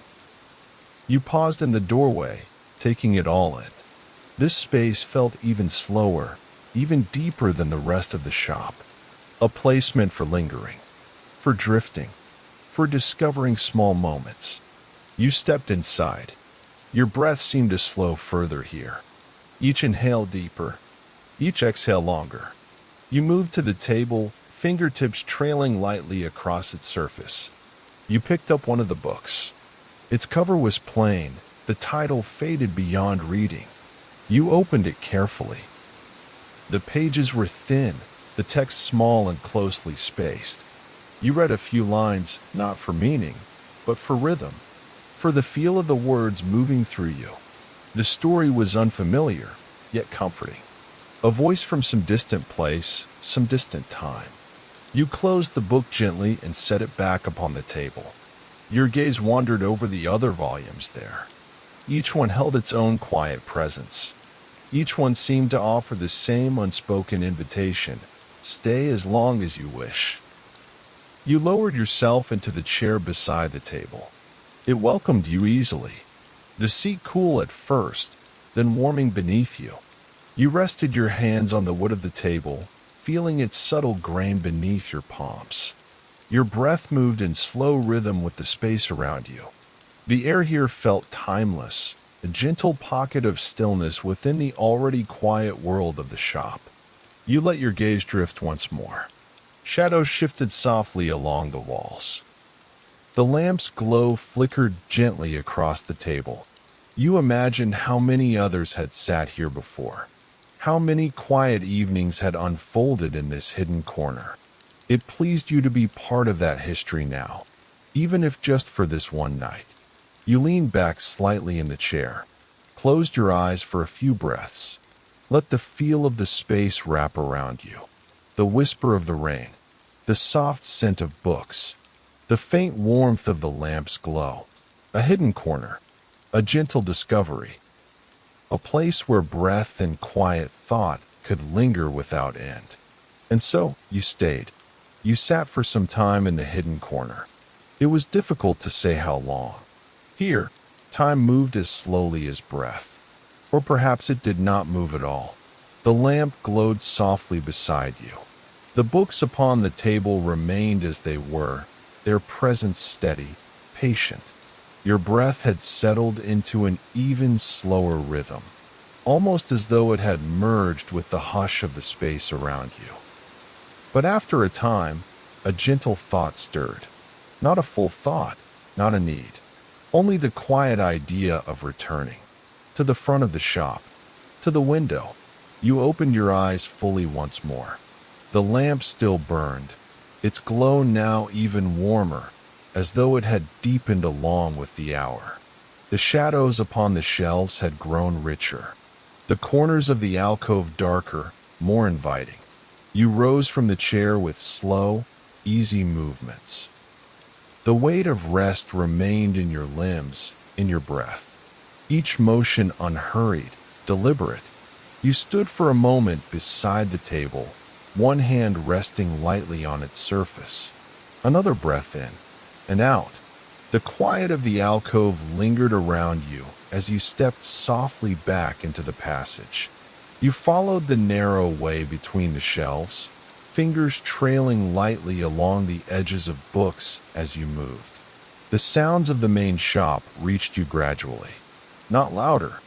A: You paused in the doorway, taking it all in. This space felt even slower, even deeper than the rest of the shop. A place meant for lingering, for drifting, for discovering small moments. You stepped inside. Your breath seemed to slow further here. Each inhale deeper, each exhale longer. You moved to the table, fingertips trailing lightly across its surface. You picked up one of the books. Its cover was plain, the title faded beyond reading. You opened it carefully. The pages were thin, the text small and closely spaced. You read a few lines, not for meaning, but for rhythm, for the feel of the words moving through you. The story was unfamiliar, yet comforting. A voice from some distant place, some distant time. You closed the book gently and set it back upon the table. Your gaze wandered over the other volumes there. Each one held its own quiet presence. Each one seemed to offer the same unspoken invitation: stay as long as you wish. You lowered yourself into the chair beside the table. It welcomed you easily, the seat cool at first, then warming beneath you. You rested your hands on the wood of the table, feeling its subtle grain beneath your palms. Your breath moved in slow rhythm with the space around you. The air here felt timeless, a gentle pocket of stillness within the already quiet world of the shop. You let your gaze drift once more. Shadows shifted softly along the walls. The lamp's glow flickered gently across the table. You imagined how many others had sat here before. How many quiet evenings had unfolded in this hidden corner. It pleased you to be part of that history now, even if just for this one night. You leaned back slightly in the chair, closed your eyes for a few breaths. Let the feel of the space wrap around you. The whisper of the rain, the soft scent of books, the faint warmth of the lamp's glow. A hidden corner, a gentle discovery. A place where breath and quiet thought could linger without end. And so you stayed. You sat for some time in the hidden corner. It was difficult to say how long. Here, time moved as slowly as breath. Or perhaps it did not move at all. The lamp glowed softly beside you. The books upon the table remained as they were, their presence steady, patient. Your breath had settled into an even slower rhythm, almost as though it had merged with the hush of the space around you. But after a time, a gentle thought stirred. Not a full thought, not a need. Only the quiet idea of returning. To the front of the shop, to the window. You opened your eyes fully once more. The lamp still burned, its glow now even warmer, as though it had deepened along with the hour. The shadows upon the shelves had grown richer, the corners of the alcove darker, more inviting. You rose from the chair with slow, easy movements. The weight of rest remained in your limbs, in your breath. Each motion unhurried, deliberate. You stood for a moment beside the table, one hand resting lightly on its surface. Another breath in and out. The quiet of the alcove lingered around you as you stepped softly back into the passage. You followed the narrow way between the shelves, fingers trailing lightly along the edges of books as you moved. The sounds of the main shop reached you gradually, not louder.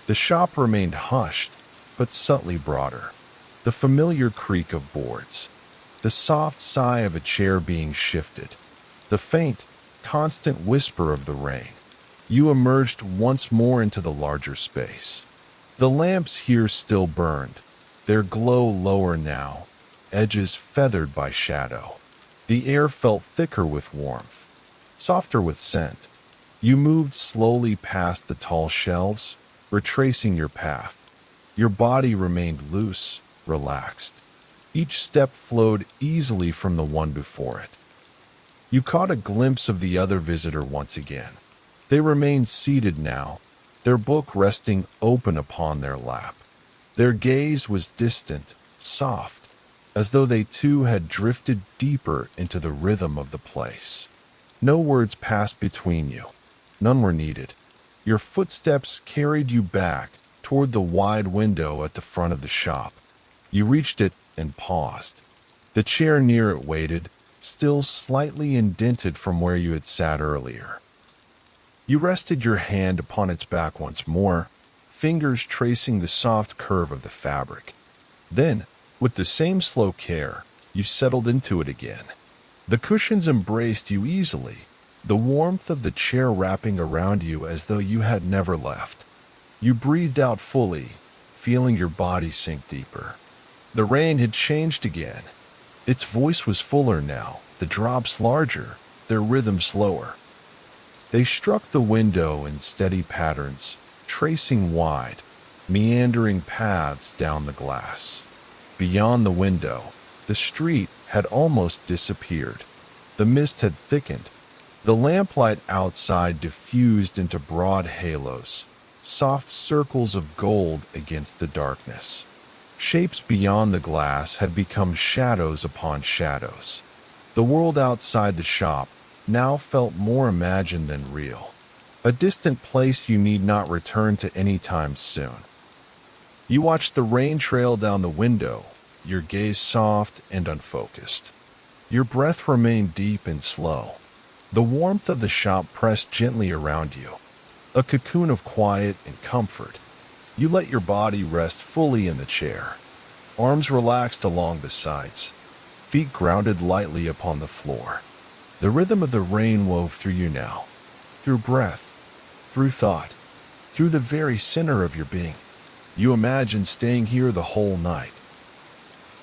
A: The shop remained hushed, but subtly broader. The familiar creak of boards, the soft sigh of a chair being shifted, the faint, constant whisper of the rain. You emerged once more into the larger space. The lamps here still burned, their glow lower now, edges feathered by shadow. The air felt thicker with warmth, softer with scent. You moved slowly past the tall shelves, retracing your path. Your body remained loose, relaxed. Each step flowed easily from the one before it. You caught a glimpse of the other visitor once again. They remained seated now, their book resting open upon their lap. Their gaze was distant, soft, as though they too had drifted deeper into the rhythm of the place. No words passed between you. None were needed. Your footsteps carried you back toward the wide window at the front of the shop. You reached it and paused. The chair near it waited, still slightly indented from where you had sat earlier. You rested your hand upon its back once more, fingers tracing the soft curve of the fabric. Then, with the same slow care, you settled into it again. The cushions embraced you easily, the warmth of the chair wrapping around you as though you had never left. You breathed out fully, feeling your body sink deeper. The rain had changed again. Its voice was fuller now, the drops larger, their rhythm slower. They struck the window in steady patterns, tracing wide, meandering paths down the glass. Beyond the window, the street had almost disappeared. The mist had thickened. The lamplight outside diffused into broad halos, soft circles of gold against the darkness. Shapes beyond the glass had become shadows upon shadows. The world outside the shop now felt more imagined than real, a distant place you need not return to any time soon. You watched the rain trail down the window, your gaze soft and unfocused. Your breath remained deep and slow. The warmth of the shop pressed gently around you, a cocoon of quiet and comfort. You let your body rest fully in the chair, arms relaxed along the sides, feet grounded lightly upon the floor. The rhythm of the rain wove through you now, through breath, through thought, through the very center of your being. You imagined staying here the whole night,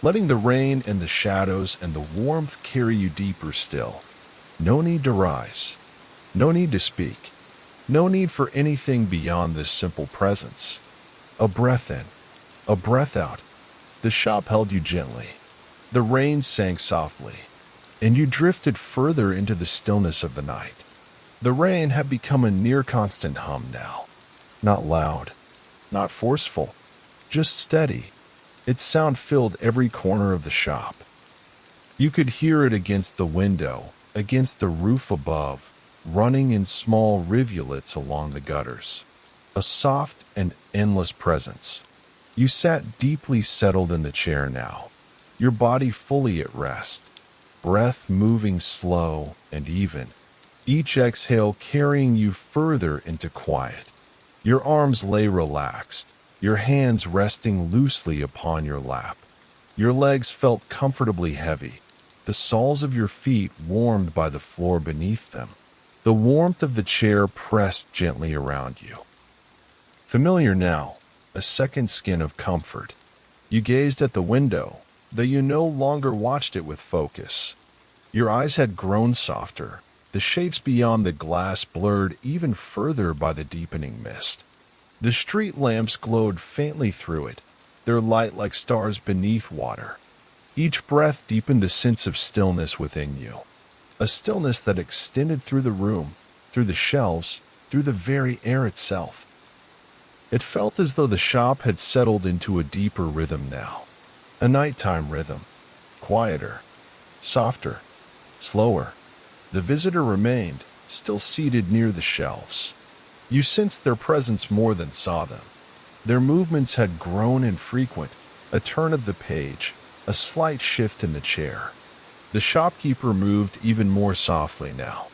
A: letting the rain and the shadows and the warmth carry you deeper still. No need to rise, no need to speak, no need for anything beyond this simple presence. A breath in, a breath out. The shop held you gently. The rain sank softly, and you drifted further into the stillness of the night. The rain had become a near-constant hum now. Not loud, not forceful, just steady. Its sound filled every corner of the shop. You could hear it against the window, against the roof above, running in small rivulets along the gutters. A soft and endless presence. You sat deeply settled in the chair now, your body fully at rest, breath moving slow and even, each exhale carrying you further into quiet. Your arms lay relaxed, your hands resting loosely upon your lap. Your legs felt comfortably heavy, the soles of your feet warmed by the floor beneath them. The warmth of the chair pressed gently around you. Familiar now, a second skin of comfort. You gazed at the window, though you no longer watched it with focus. Your eyes had grown softer, the shapes beyond the glass blurred even further by the deepening mist. The street lamps glowed faintly through it, their light like stars beneath water. Each breath deepened the sense of stillness within you, a stillness that extended through the room, through the shelves, through the very air itself. It felt as though the shop had settled into a deeper rhythm now, a nighttime rhythm, quieter, softer, slower. The visitor remained, still seated near the shelves. You sensed their presence more than saw them. Their movements had grown infrequent, a turn of the page, a pause, a pause. The rain had changed again. Its voice was fuller now, the rhythm slower. You watched the rain trail down the window, your gaze soft and unfocused. You a slight shift in the chair. The shopkeeper moved even more softly now.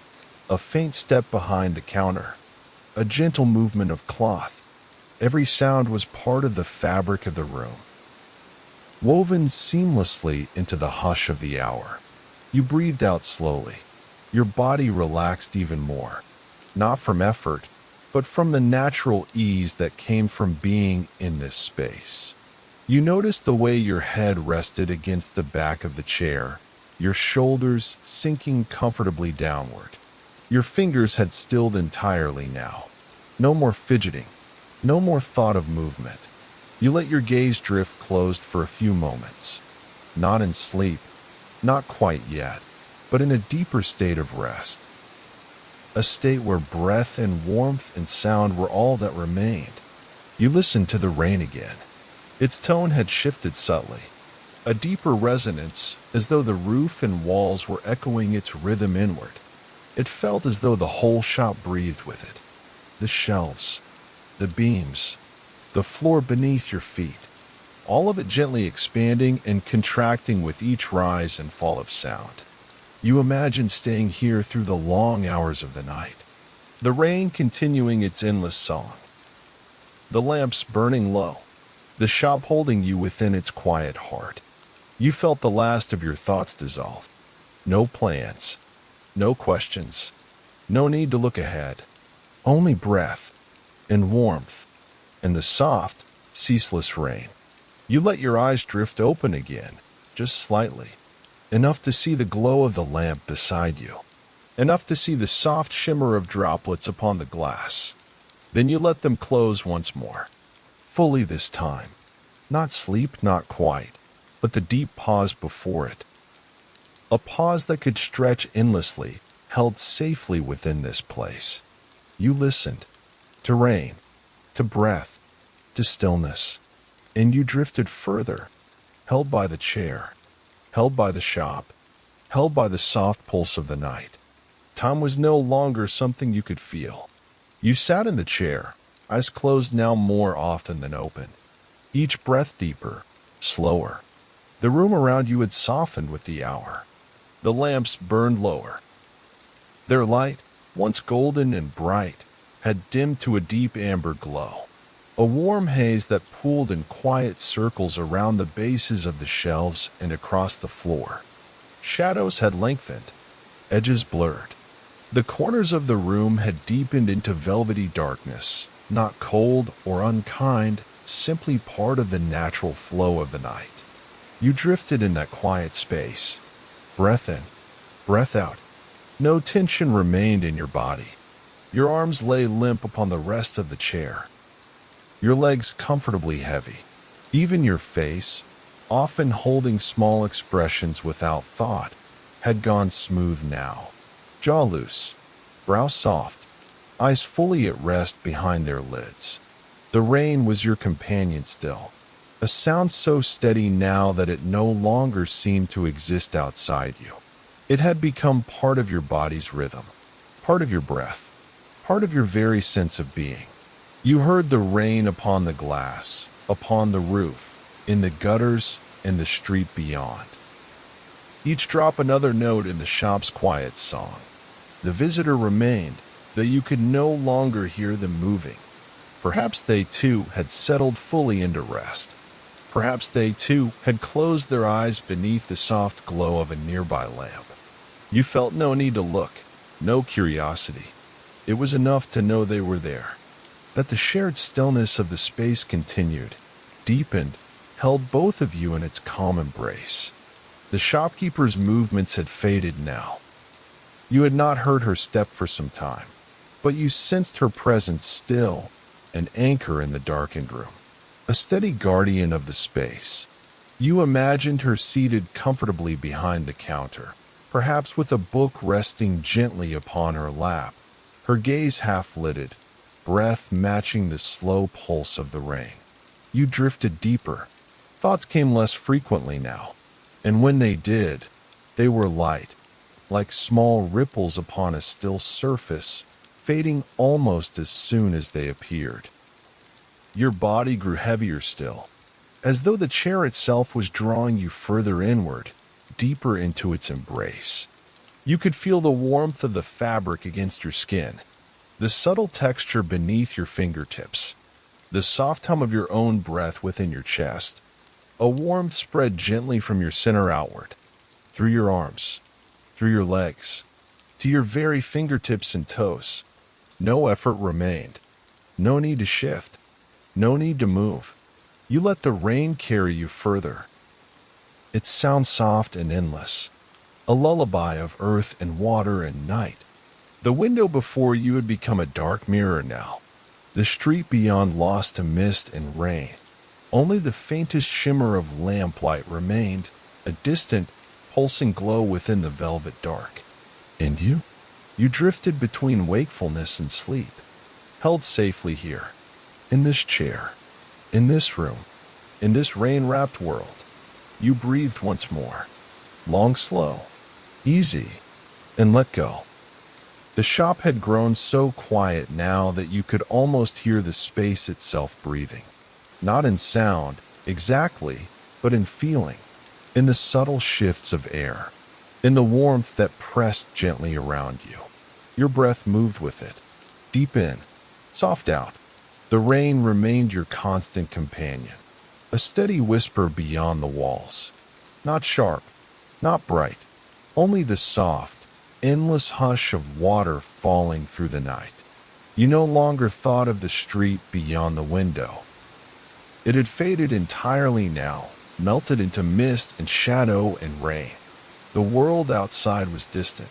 A: A faint step behind the counter. A gentle movement of cloth. Every sound was part of the fabric of the room, woven seamlessly into the hush of the hour. You breathed out slowly. Your body relaxed even more, not from effort, but from the natural ease that came from being in this space. You noticed the way your head rested against the back of the chair, your shoulders sinking comfortably downward. Your fingers had stilled entirely now. No more fidgeting, no more thought of movement. You let your gaze drift closed for a few moments. Not in sleep, not quite yet, but in a deeper state of rest. A state where breath and warmth and sound were all that remained. You listened to the rain again. Its tone had shifted subtly. A deeper resonance, as though the roof and walls were echoing its rhythm inward. It felt as though the whole shop breathed with it. The shelves, the beams, the floor beneath your feet, all of it gently expanding and contracting with each rise and fall of sound. You imagined staying here through the long hours of the night, the rain continuing its endless song, the lamps burning low, the shop holding you within its quiet heart. You felt the last of your thoughts dissolve. No plans, no questions, no need to look ahead. Only breath and warmth and the soft, ceaseless rain. You let your eyes drift open again, just slightly, enough to see the glow of the lamp beside you, enough to see the soft shimmer of droplets upon the glass. Then you let them close once more, fully this time. Not sleep, not quite, but the deep pause before it. A pause that could stretch endlessly, held safely within this place. You listened to rain, to breath, to stillness, and you drifted further, held by the chair, held by the shop, held by the soft pulse of the night. Time was no longer something you could feel. You sat in the chair, eyes closed now more often than open, each breath deeper, slower. The room around you had softened with the hour. The lamps burned lower. Their light, once golden and bright, had dimmed to a deep amber glow, a warm haze that pooled in quiet circles around the bases of the shelves and across the floor. Shadows had lengthened, edges blurred. The corners of the room had deepened into velvety darkness, not cold or unkind, simply part of the natural flow of the night. You drifted in that quiet space, breath in, breath out. No tension remained in your body. Your arms lay limp upon the rest of the chair, your legs comfortably heavy. Even your face, often holding small expressions without thought, had gone smooth now. Jaw loose, brow soft, eyes fully at rest behind their lids. The rain was your companion still, a sound so steady now that it no longer seemed to exist outside you. It had become part of your body's rhythm, part of your breath, part of your very sense of being. You heard the rain upon the glass, upon the roof, in the gutters, and the street beyond. Each drop another note in the shop's quiet song. The visitor remained, though you could no longer hear them moving. Perhaps they too had settled fully into rest. Perhaps they too had closed their eyes beneath the soft glow of a nearby lamp. You felt no need to look, no curiosity. It was enough to know they were there, that the shared stillness of the space continued, deepened, held both of you in its calm embrace. The shopkeeper's movements had faded now. You had not heard her step for some time, but you sensed her presence still, an anchor in the darkened room, a steady guardian of the space. You imagined her seated comfortably behind the counter, perhaps with a book resting gently upon her lap, her gaze half-lidded, breath matching the slow pulse of the rain. You drifted deeper. Thoughts came less frequently now, and when they did, they were light, like small ripples upon a still surface, fading almost as soon as they appeared. Your body grew heavier still. as though the chair itself was drawing you further inward, deeper into its embrace. You could feel the warmth of the fabric against your skin, the subtle texture beneath your fingertips, the soft hum of your own breath within your chest. A warmth spread gently from your center outward, through your arms, through your legs, to your very fingertips and toes. No effort remained. No need to shift. No need to move. You let the rain carry you further. It sounds soft and endless, a lullaby of earth and water and night. The window before you had become a dark mirror now, the street beyond lost to mist and rain. Only the faintest shimmer of lamplight remained, a distant, pulsing glow within the velvet dark. And you drifted between wakefulness and sleep, held safely here, in this chair, in this room, in this rain-wrapped world. You breathed once more, long, slow, easy, and let go. The shop had grown so quiet now that you could almost hear the space itself breathing. Not in sound, exactly, but in feeling, in the subtle shifts of air, in the warmth that pressed gently around you. Your breath moved with it, deep in, soft out. The rain remained your constant companion, a steady whisper beyond the walls. Not sharp, not bright, only the soft, endless hush of water falling through the night. You no longer thought of the street beyond the window. It had faded entirely now, melted into mist and shadow and rain. The world outside was distant,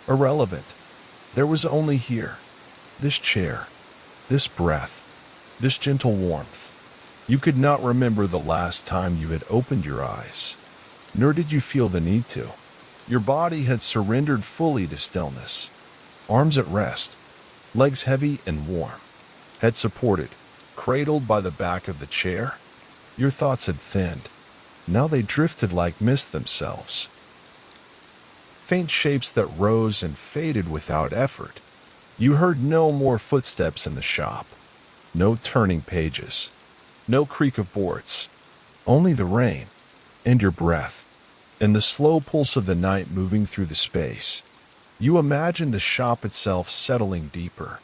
A: irrelevant. There was only here, this chair, this breath, this gentle warmth. You could not remember the last time you had opened your eyes, nor did you feel the need to. Your body had surrendered fully to stillness, arms at rest, legs heavy and warm, head supported, cradled by the back of the chair. Your thoughts had thinned. Now they drifted like mist themselves. Faint shapes that rose and faded without effort. You heard no more footsteps in the shop, no turning pages, no creak of boards, only the rain and your breath and the slow pulse of the night moving through the space. You imagined the shop itself settling deeper,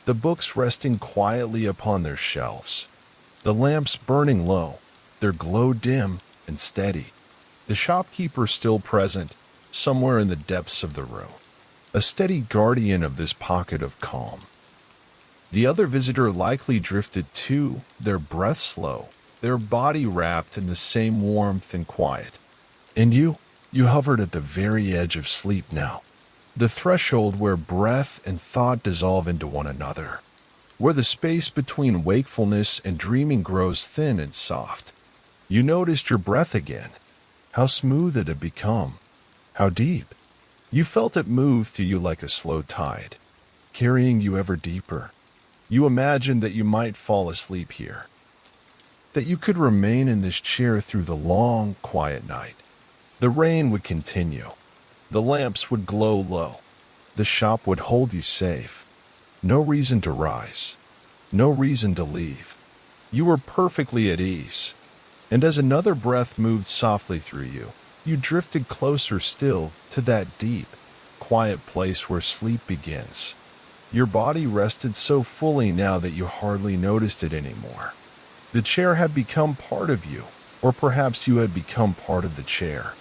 A: the books resting quietly upon their shelves, the lamps burning low, their glow dim and steady, the shopkeeper still present, somewhere in the depths of the room, a steady guardian of this pocket of calm. The other visitor likely drifted too, their breath slow, their body wrapped in the same warmth and quiet. And you hovered at the very edge of sleep now, the threshold where breath and thought dissolve into one another, where the space between wakefulness and dreaming grows thin and soft. You noticed your breath again, how smooth it had become. How deep. You felt it move through you like a slow tide, carrying you ever deeper. You imagined that you might fall asleep here, that you could remain in this chair through the long, quiet night. The rain would continue. The lamps would glow low. The shop would hold you safe. No reason to rise. No reason to leave. You were perfectly at ease. And as another breath moved softly through you, you drifted closer still to that deep, quiet place where sleep begins. Your body rested so fully now that you hardly noticed it anymore. The chair had become part of you, or perhaps you had become part of the chair.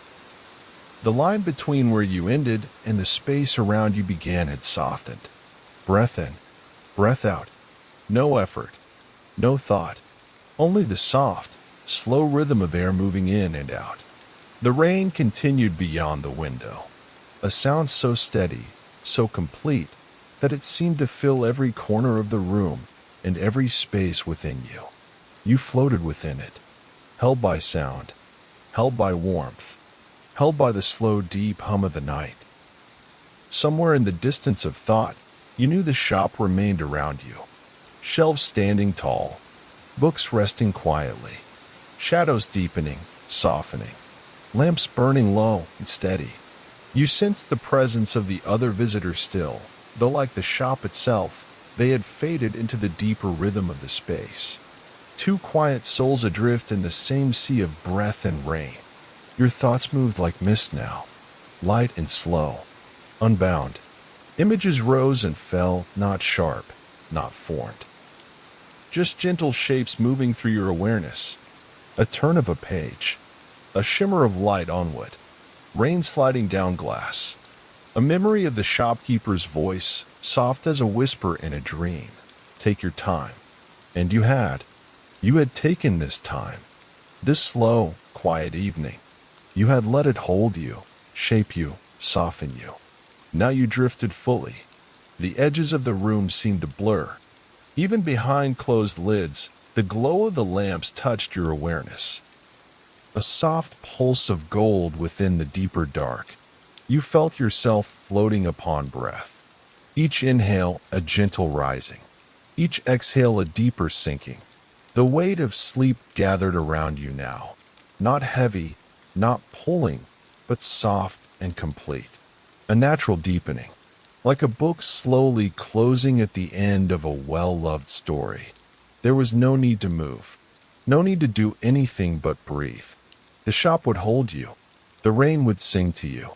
A: The line between where you ended and the space around you began had softened. Breath in, breath out. No effort, no thought, only the soft, slow rhythm of air moving in and out. The rain continued beyond the window, a sound so steady, so complete, that it seemed to fill every corner of the room and every space within you. You floated within it, held by sound, held by warmth, held by the slow, deep hum of the night. Somewhere in the distance of thought, you knew the shop remained around you. Shelves standing tall, books resting quietly, shadows deepening, softening, lamps burning low and steady. You sensed the presence of the other visitors still, though like the shop itself, they had faded into the deeper rhythm of the space. two quiet souls adrift in the same sea of breath and rain. Your thoughts moved like mist now, light and slow, unbound. Images rose and fell, not sharp, not formed. Just gentle shapes moving through your awareness. A turn of a page, a shimmer of light on wood, rain sliding down glass. A memory of the shopkeeper's voice, soft as a whisper in a dream. Take your time. And you had. You had taken this time. This slow, quiet evening. You had let it hold you, shape you, soften you. Now you drifted fully. The edges of the room seemed to blur. Even behind closed lids, the glow of the lamps touched your awareness. A soft pulse of gold within the deeper dark. You felt yourself floating upon breath. Each inhale a gentle rising. Each exhale a deeper sinking. The weight of sleep gathered around you now. Not heavy, not pulling, but soft and complete. A natural deepening, like a book slowly closing at the end of a well-loved story. There was no need to move, no need to do anything but breathe. The shop would hold you, the rain would sing to you,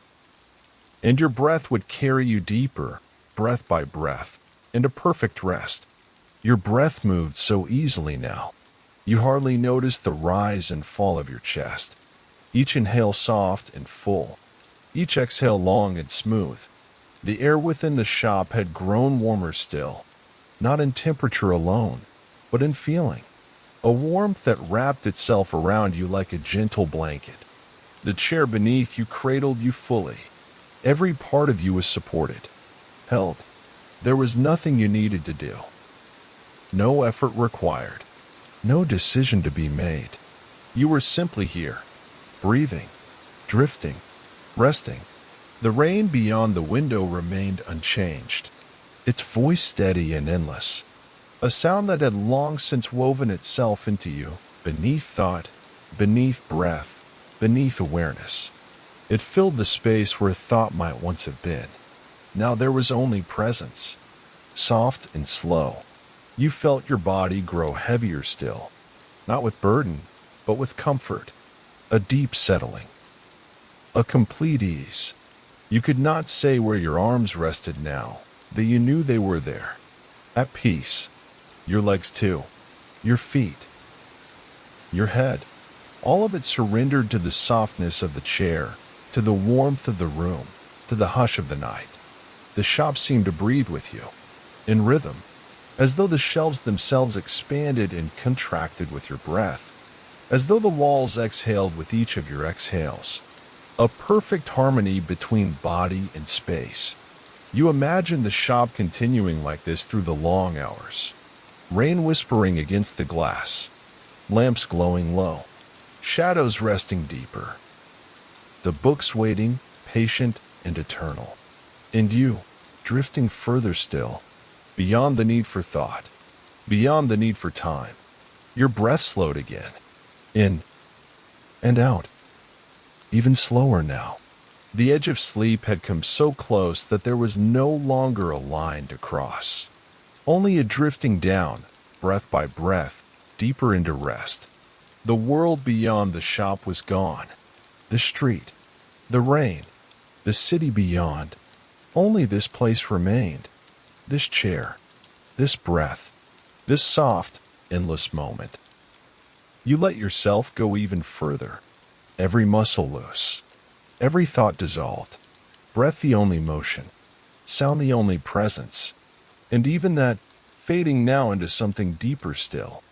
A: and your breath would carry you deeper, breath by breath, into perfect rest. Your breath moved so easily now. You hardly noticed the rise and fall of your chest. Each inhale soft and full, each exhale long and smooth. The air within the shop had grown warmer still, not in temperature alone, but in feeling. A warmth that wrapped itself around you like a gentle blanket. The chair beneath you cradled you fully. Every part of you was supported, held. There was nothing you needed to do. No effort required. No decision to be made. You were simply here, breathing, drifting, resting. The rain beyond the window remained unchanged, its voice steady and endless, a sound that had long since woven itself into you, beneath thought, beneath breath, beneath awareness. It filled the space where thought might once have been. Now there was only presence, soft and slow. You felt your body grow heavier still, not with burden, but with comfort, a deep settling, a complete ease. You could not say where your arms rested now, but you knew they were there, at peace. Your legs too, your feet, your head, all of it surrendered to the softness of the chair, to the warmth of the room, to the hush of the night. The shop seemed to breathe with you, in rhythm, as though the shelves themselves expanded and contracted with your breath, as though the walls exhaled with each of your exhales. A perfect harmony between body and space. You imagined the shop continuing like this through the long hours. Rain whispering against the glass, lamps glowing low, shadows resting deeper. The books waiting, patient and eternal. And you, drifting further still, beyond the need for thought, beyond the need for time. Your breath slowed again, in and out, even slower now. The edge of sleep had come so close that there was no longer a line to cross, only a drifting down, breath by breath, deeper into rest. The world beyond the shop was gone, the street, the rain, the city beyond. Only this place remained. This chair, this breath, this soft, endless moment. You let yourself go even further, every muscle loose, every thought dissolved, breath the only motion, sound the only presence, and even that fading now into something deeper still.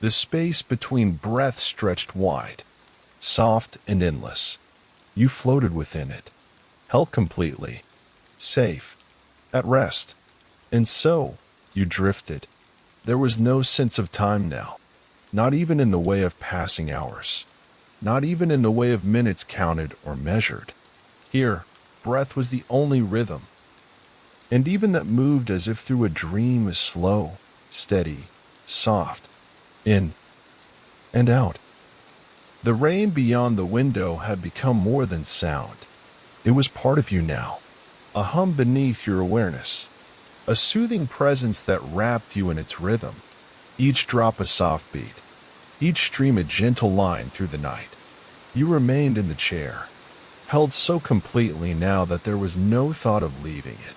A: The space between breaths stretched wide, soft and endless. You floated within it, held completely, safe, at rest. And so, you drifted. There was no sense of time now, not even in the way of passing hours, not even in the way of minutes counted or measured. Here, breath was the only rhythm, and even that moved as if through a dream is slow, steady, soft, in and out. The rain beyond the window had become more than sound. It was part of you now, a hum beneath your awareness. A soothing presence that wrapped you in its rhythm, each drop a soft beat, each stream a gentle line through the night. You remained in the chair, held so completely now that there was no thought of leaving it,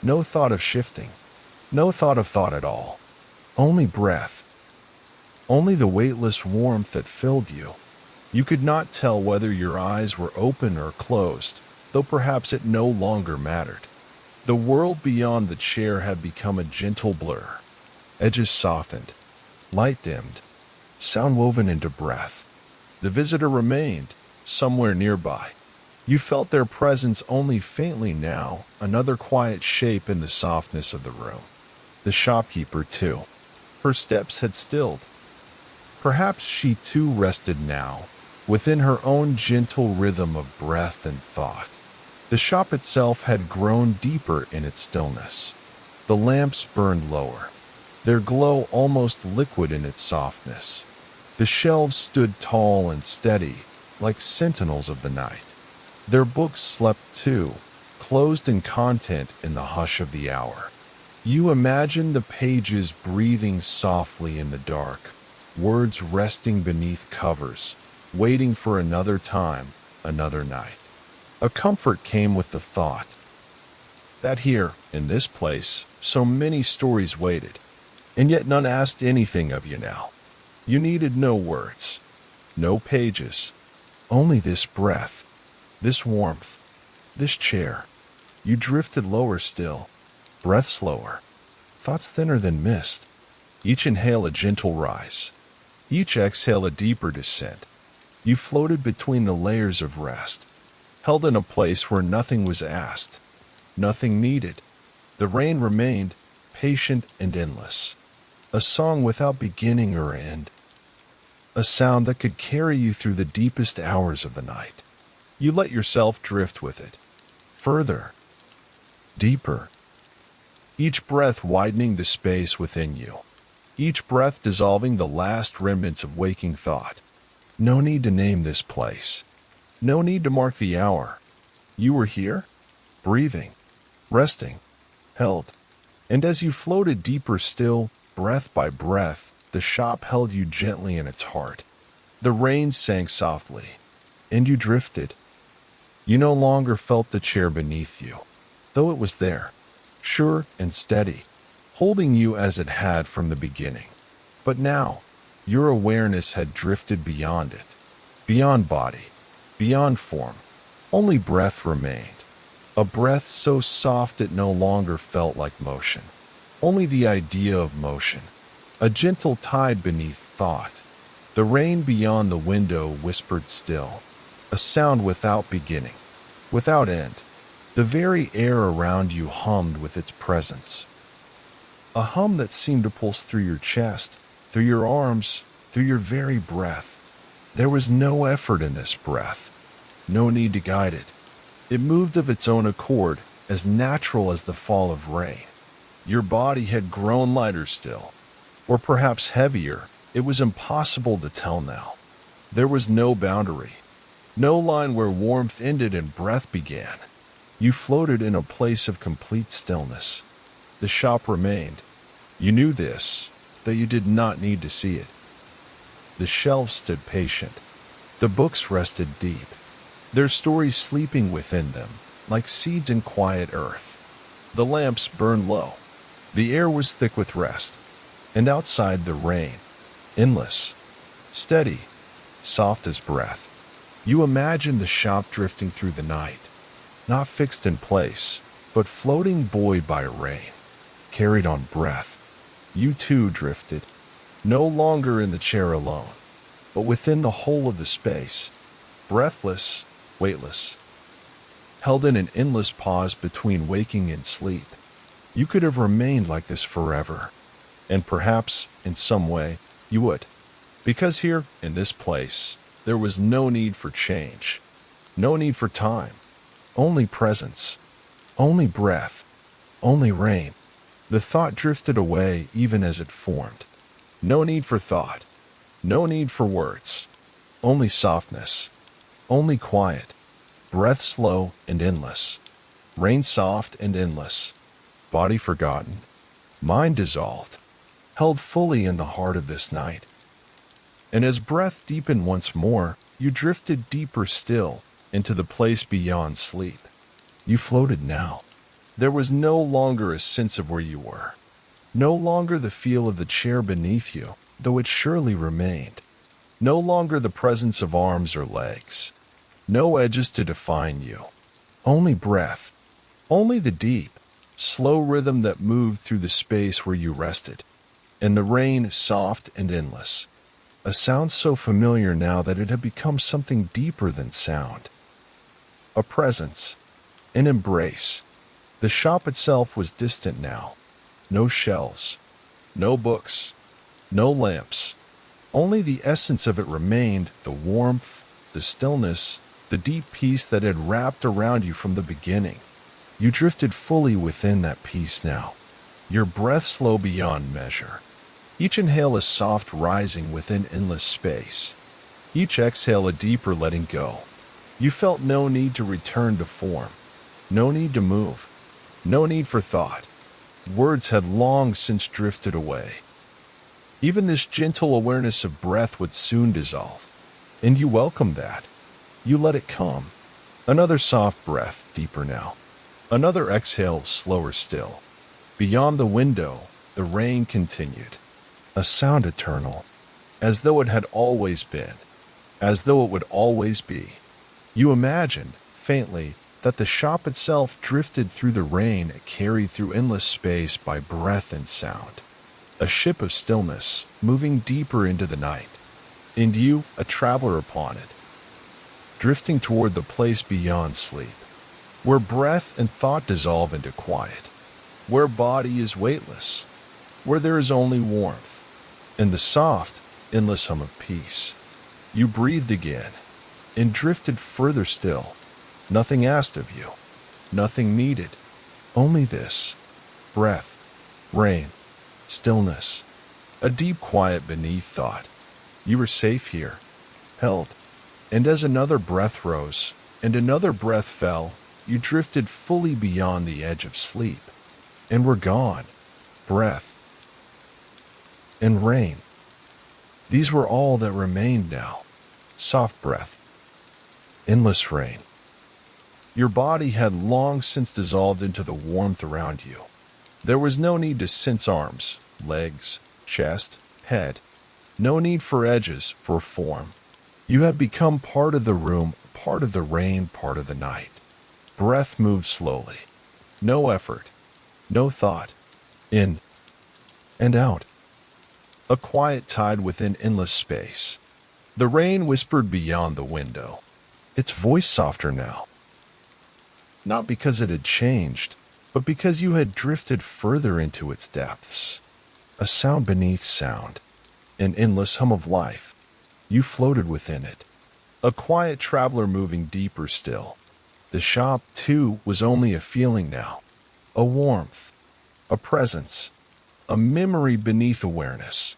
A: no thought of shifting, no thought of thought at all. Only breath, only the weightless warmth that filled you. You could not tell whether your eyes were open or closed, though perhaps it no longer mattered. The world beyond the chair had become a gentle blur. Edges softened, light dimmed, sound woven into breath. The visitor remained, somewhere nearby. You felt their presence only faintly now, another quiet shape in the softness of the room. The shopkeeper, too. Her steps had stilled. Perhaps she too rested now, within her own gentle rhythm of breath and thought. The shop itself had grown deeper in its stillness. The lamps burned lower, their glow almost liquid in its softness. The shelves stood tall and steady, like sentinels of the night. Their books slept too, closed in content in the hush of the hour. You imagined the pages breathing softly in the dark, words resting beneath covers, waiting for another time, another night. A comfort came with the thought that here, in this place, so many stories waited, and yet none asked anything of you now. You needed no words, no pages, only this breath, this warmth, this chair. You drifted lower still, breath slower, thoughts thinner than mist. Each inhale a gentle rise, each exhale a deeper descent. You floated between the layers of rest, held in a place where nothing was asked, nothing needed. The rain remained, patient and endless, a song without beginning or end, a sound that could carry you through the deepest hours of the night. You let yourself drift with it, further, deeper, each breath widening the space within you, each breath dissolving the last remnants of waking thought. No need to name this place, no need to mark the hour. You were here, breathing, resting, held, and as you floated deeper still, breath by breath, the shop held you gently in its heart. The rain sank softly, and you drifted. You no longer felt the chair beneath you, though it was there, sure and steady, holding you as it had from the beginning. But now, your awareness had drifted beyond it, beyond body, beyond form. Only breath remained, a breath so soft it no longer felt like motion. Only the idea of motion, a gentle tide beneath thought. The rain beyond the window whispered still, a sound without beginning, without end. The very air around you hummed with its presence, a hum that seemed to pulse through your chest, through your arms, through your very breath. There was no effort in this breath, no need to guide it. It moved of its own accord, as natural as the fall of rain. Your body had grown lighter still, or perhaps heavier. It was impossible to tell now. There was no boundary, no line where warmth ended and breath began. You floated in a place of complete stillness. The shop remained. You knew this, that you did not need to see it. The shelves stood patient. The books rested deep, their stories sleeping within them, like seeds in quiet earth. The lamps burned low. The air was thick with rest, and outside the rain, endless, steady, soft as breath. You imagined the shop drifting through the night, not fixed in place, but floating buoyed by rain, carried on breath. You too drifted, no longer in the chair alone, but within the whole of the space, breathless, weightless, held in an endless pause between waking and sleep. You could have remained like this forever, and perhaps, in some way, you would. Because here, in this place, there was no need for change, no need for time, only presence, only breath, only rain. The thought drifted away even as it formed. No need for thought, no need for words, only softness, only quiet, breath slow and endless, rain soft and endless, body forgotten, mind dissolved, held fully in the heart of this night. And as breath deepened once more, you drifted deeper still into the place beyond sleep. You floated now. There was no longer a sense of where you were. No longer the feel of the chair beneath you, though it surely remained. No longer the presence of arms or legs. No edges to define you. Only breath. Only the deep, slow rhythm that moved through the space where you rested. And the rain soft and endless. A sound so familiar now that it had become something deeper than sound. A presence. An embrace. The shop itself was distant now. No shelves. No books. No lamps. Only the essence of it remained, the warmth, the stillness, the deep peace that had wrapped around you from the beginning. You drifted fully within that peace now, your breath slow beyond measure. Each inhale a soft rising within endless space. Each exhale a deeper letting go. You felt no need to return to form, no need to move, no need for thought. Words had long since drifted away. Even this gentle awareness of breath would soon dissolve, and you welcomed that. You let it come. Another soft breath, deeper now. Another exhale, slower still. Beyond the window, the rain continued. A sound eternal, as though it had always been, as though it would always be. You imagined, faintly, that the shop itself drifted through the rain, carried through endless space by breath and sound. A ship of stillness, moving deeper into the night, and you, a traveler upon it, drifting toward the place beyond sleep, where breath and thought dissolve into quiet, where body is weightless, where there is only warmth, and the soft, endless hum of peace. You breathed again, and drifted further still. Nothing asked of you, nothing needed, only this: breath, rain, stillness, a deep quiet beneath thought. You were safe here, held, and as another breath rose, and another breath fell, you drifted fully beyond the edge of sleep, and were gone. Breath and rain. These were all that remained now. Soft breath, endless rain. Your body had long since dissolved into the warmth around you. There was no need to sense arms, legs, chest, head. No need for edges, for form. You had become part of the room, part of the rain, part of the night. Breath moved slowly. No effort, no thought. In and out. A quiet tide within endless space. The rain whispered beyond the window, its voice softer now. Not because it had changed, but because you had drifted further into its depths. A sound beneath sound, an endless hum of life. You floated within it, a quiet traveler moving deeper still. The shop, too, was only a feeling now, a warmth, a presence, a memory beneath awareness.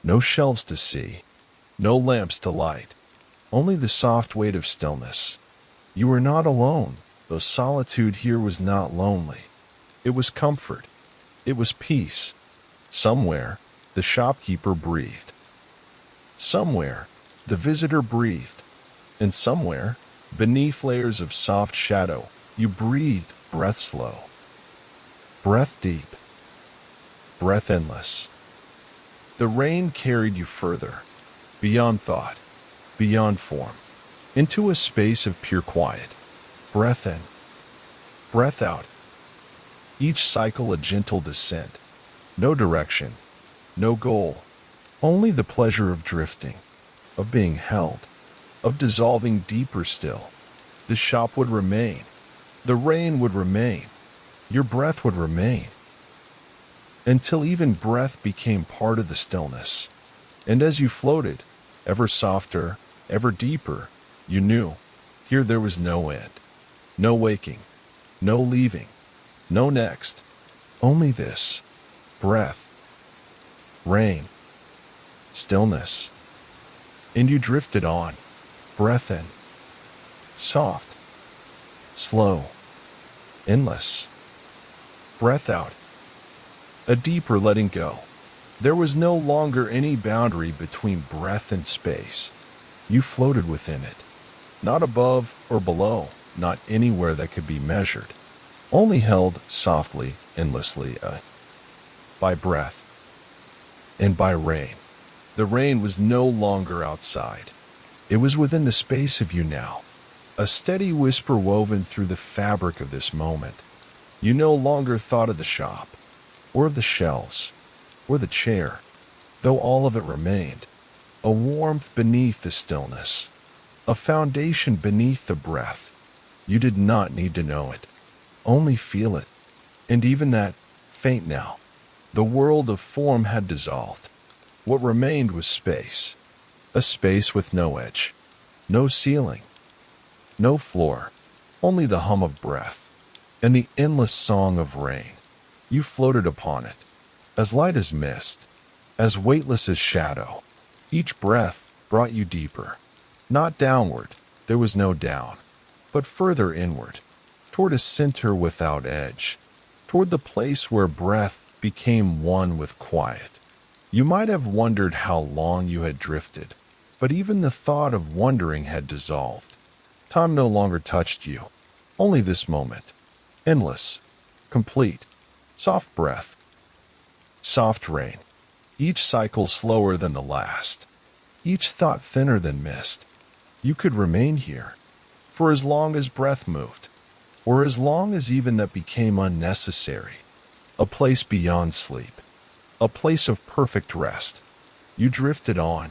A: No shelves to see, no lamps to light, only the soft weight of stillness. You were not alone, though solitude here was not lonely. It was comfort. It was peace. Somewhere, the shopkeeper breathed. Somewhere, the visitor breathed. And somewhere, beneath layers of soft shadow, you breathed breath slow. Breath deep. Breath endless. The rain carried you further, beyond thought, beyond form, into a space of pure quiet. Breath in, breath out. Each cycle a gentle descent. No direction, no goal, only the pleasure of drifting, of being held, of dissolving deeper still. The shop would remain, the rain would remain, your breath would remain, until even breath became part of the stillness. And as you floated, ever softer, ever deeper, you knew, here there was no end, no waking, no leaving, no next, only this: breath, rain, stillness. And you drifted on, breath in, soft, slow, endless, breath out, a deeper letting go. There was no longer any boundary between breath and space. You floated within it, not above or below, not anywhere that could be measured, only held softly, endlessly, by breath and by rain. The rain was no longer outside. It was within the space of you now, a steady whisper woven through the fabric of this moment. You no longer thought of the shop, or of the shelves, or the chair, though all of it remained. A warmth beneath the stillness, a foundation beneath the breath. You did not need to know it, only feel it. And even that, faint now, the world of form had dissolved. What remained was space, a space with no edge, no ceiling, no floor, only the hum of breath and the endless song of rain. You floated upon it, as light as mist, as weightless as shadow. Each breath brought you deeper, not downward, there was no down, but further inward, toward a center without edge, toward the place where breath became one with quiet. You might have wondered how long you had drifted, but even the thought of wondering had dissolved. Time no longer touched you, only this moment, endless, complete, soft breath, soft rain, each cycle slower than the last, each thought thinner than mist. You could remain here, for as long as breath moved, or as long as even that became unnecessary, a place beyond sleep, a place of perfect rest. You drifted on,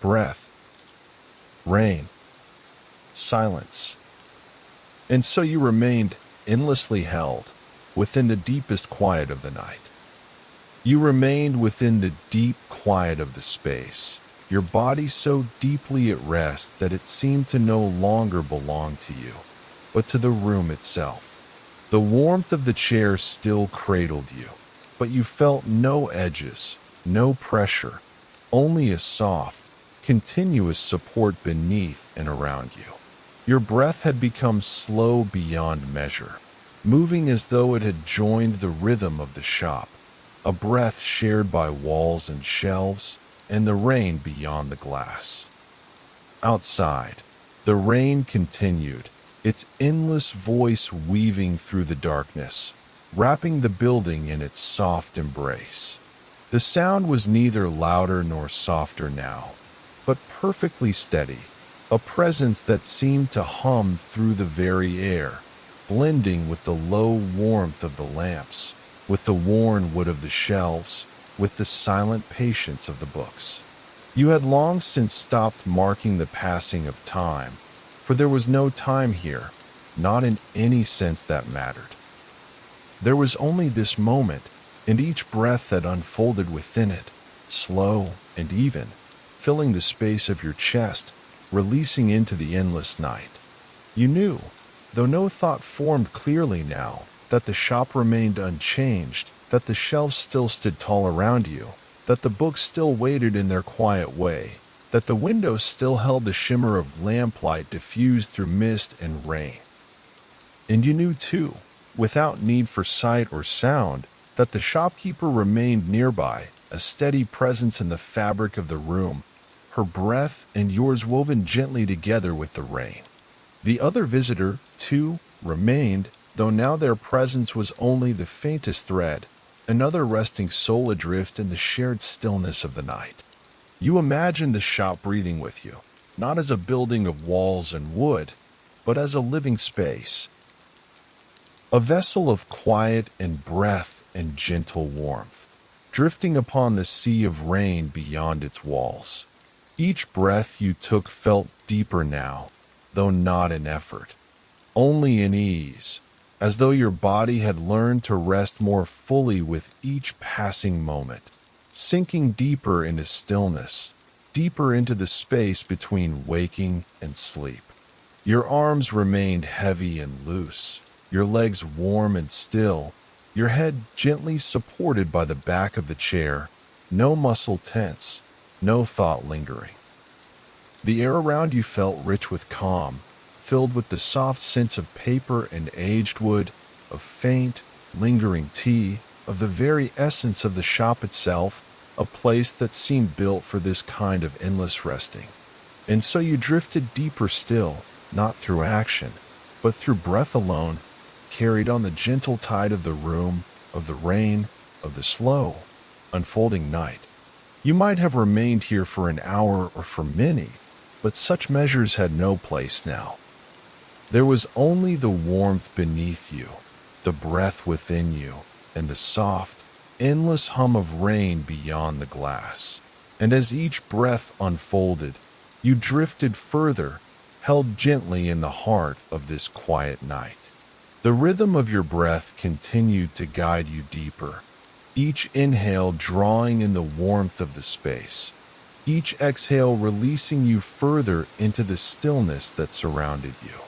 A: breath, rain, silence. And so you remained endlessly held within the deepest quiet of the night. You remained within the deep quiet of the space, your body so deeply at rest that it seemed to no longer belong to you, but to the room itself. The warmth of the chair still cradled you, but you felt no edges, no pressure, only a soft, continuous support beneath and around you. Your breath had become slow beyond measure, moving as though it had joined the rhythm of the shop, a breath shared by walls and shelves and the rain beyond the glass. Outside, the rain continued, its endless voice weaving through the darkness, wrapping the building in its soft embrace. The sound was neither louder nor softer now, but perfectly steady, a presence that seemed to hum through the very air, blending with the low warmth of the lamps, with the worn wood of the shelves, with the silent patience of the books. You had long since stopped marking the passing of time, for there was no time here, not in any sense that mattered. There was only this moment, and each breath that unfolded within it, slow and even, filling the space of your chest, releasing into the endless night. You knew, though no thought formed clearly now, that the shop remained unchanged, that the shelves still stood tall around you, that the books still waited in their quiet way, that the windows still held the shimmer of lamplight diffused through mist and rain. And you knew too, without need for sight or sound, that the shopkeeper remained nearby, a steady presence in the fabric of the room, her breath and yours woven gently together with the rain. The other visitor, too, remained, though now their presence was only the faintest thread, another resting soul adrift in the shared stillness of the night. You imagined the shop breathing with you, not as a building of walls and wood, but as a living space, a vessel of quiet and breath and gentle warmth, drifting upon the sea of rain beyond its walls. Each breath you took felt deeper now, though not in effort, only in ease, as though your body had learned to rest more fully with each passing moment, sinking deeper into stillness, deeper into the space between waking and sleep. Your arms remained heavy and loose, your legs warm and still, your head gently supported by the back of the chair, no muscle tense, no thought lingering. The air around you felt rich with calm, filled with the soft scents of paper and aged wood, of faint, lingering tea, of the very essence of the shop itself, a place that seemed built for this kind of endless resting. And so you drifted deeper still, not through action, but through breath alone, carried on the gentle tide of the room, of the rain, of the slow, unfolding night. You might have remained here for an hour or for many, but such measures had no place now. There was only the warmth beneath you, the breath within you, and the soft, endless hum of rain beyond the glass. And as each breath unfolded, you drifted further, held gently in the heart of this quiet night. The rhythm of your breath continued to guide you deeper, each inhale drawing in the warmth of the space, each exhale releasing you further into the stillness that surrounded you.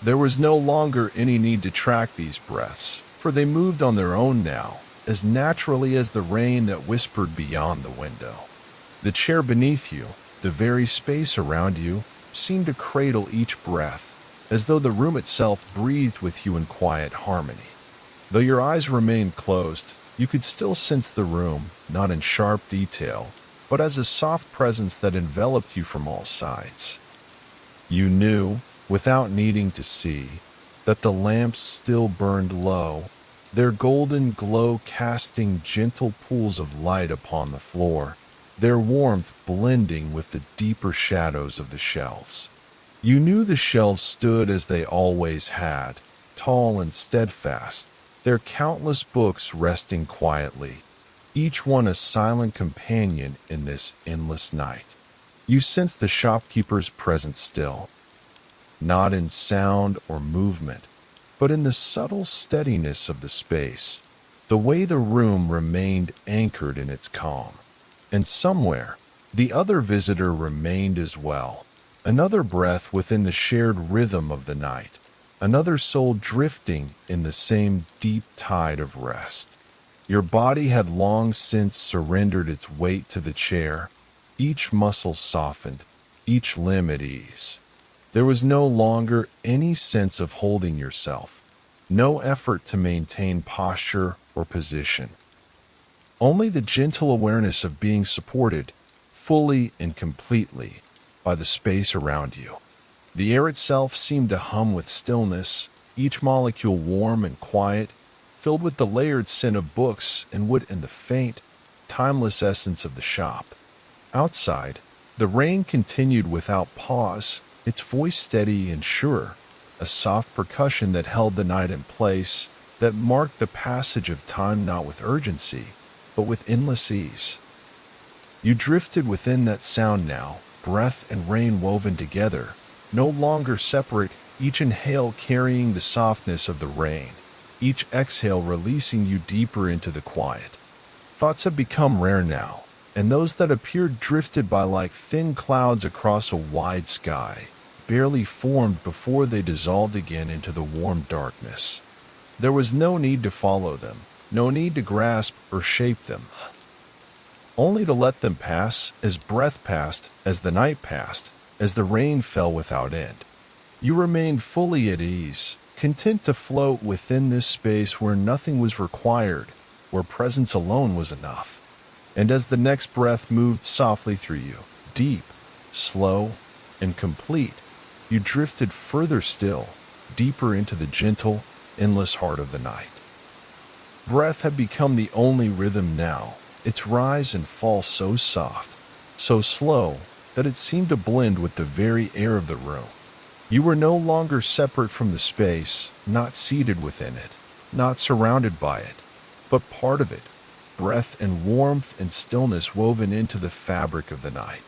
A: There was no longer any need to track these breaths, for they moved on their own now, as naturally as the rain that whispered beyond the window. The chair beneath you, the very space around you, seemed to cradle each breath, as though the room itself breathed with you in quiet harmony. Though your eyes remained closed, you could still sense the room, not in sharp detail, but as a soft presence that enveloped you from all sides. You knew, without needing to see, that the lamps still burned low, their golden glow casting gentle pools of light upon the floor, their warmth blending with the deeper shadows of the shelves. You knew the shelves stood as they always had, tall and steadfast, their countless books resting quietly, each one a silent companion in this endless night. You sensed the shopkeeper's presence still, not in sound or movement, but in the subtle steadiness of the space, the way the room remained anchored in its calm. And somewhere, the other visitor remained as well, another breath within the shared rhythm of the night, another soul drifting in the same deep tide of rest. Your body had long since surrendered its weight to the chair, each muscle softened, each limb at ease. There was no longer any sense of holding yourself, no effort to maintain posture or position. Only the gentle awareness of being supported, fully and completely, by the space around you. The air itself seemed to hum with stillness, each molecule warm and quiet, filled with the layered scent of books and the faint, timeless essence of the shop. Outside, the rain continued without pause, its voice steady and sure, a soft percussion that held the night in place, that marked the passage of time not with urgency, but with endless ease. You drifted within that sound now, breath and rain woven together, no longer separate, each inhale carrying the softness of the rain, each exhale releasing you deeper into the quiet. Thoughts have become rare now, and those that appeared drifted by like thin clouds across a wide sky, barely formed before they dissolved again into the warm darkness. There was no need to follow them, no need to grasp or shape them, only to let them pass as breath passed, as the night passed, as the rain fell without end. You remained fully at ease, content to float within this space where nothing was required, where presence alone was enough. And as the next breath moved softly through you, deep, slow, and complete, you drifted further still, deeper into the gentle, endless heart of the night. Breath had become the only rhythm now, its rise and fall so soft, so slow, that it seemed to blend with the very air of the room. You were no longer separate from the space, not seated within it, not surrounded by it, but part of it, breath and warmth and stillness woven into the fabric of the night.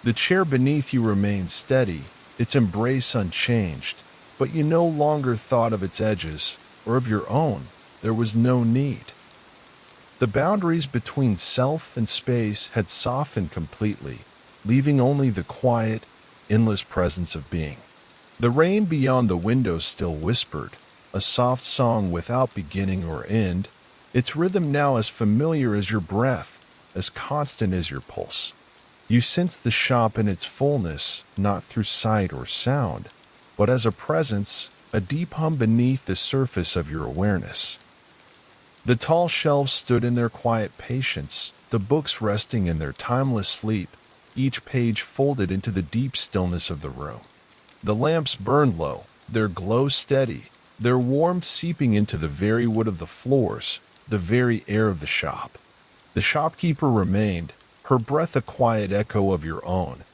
A: The chair beneath you remained steady, its embrace unchanged, but you no longer thought of its edges, or of your own. There was no need. The boundaries between self and space had softened completely, leaving only the quiet, endless presence of being. The rain beyond the window still whispered, a soft song without beginning or end, its rhythm now as familiar as your breath, as constant as your pulse. You sensed the shop in its fullness, not through sight or sound, but as a presence, a deep hum beneath the surface of your awareness. The tall shelves stood in their quiet patience, the books resting in their timeless sleep, each page folded into the deep stillness of the room. The lamps burned low, their glow steady, their warmth seeping into the very wood of the floors, the very air of the shop. The shopkeeper remained, her breath a quiet echo of your own,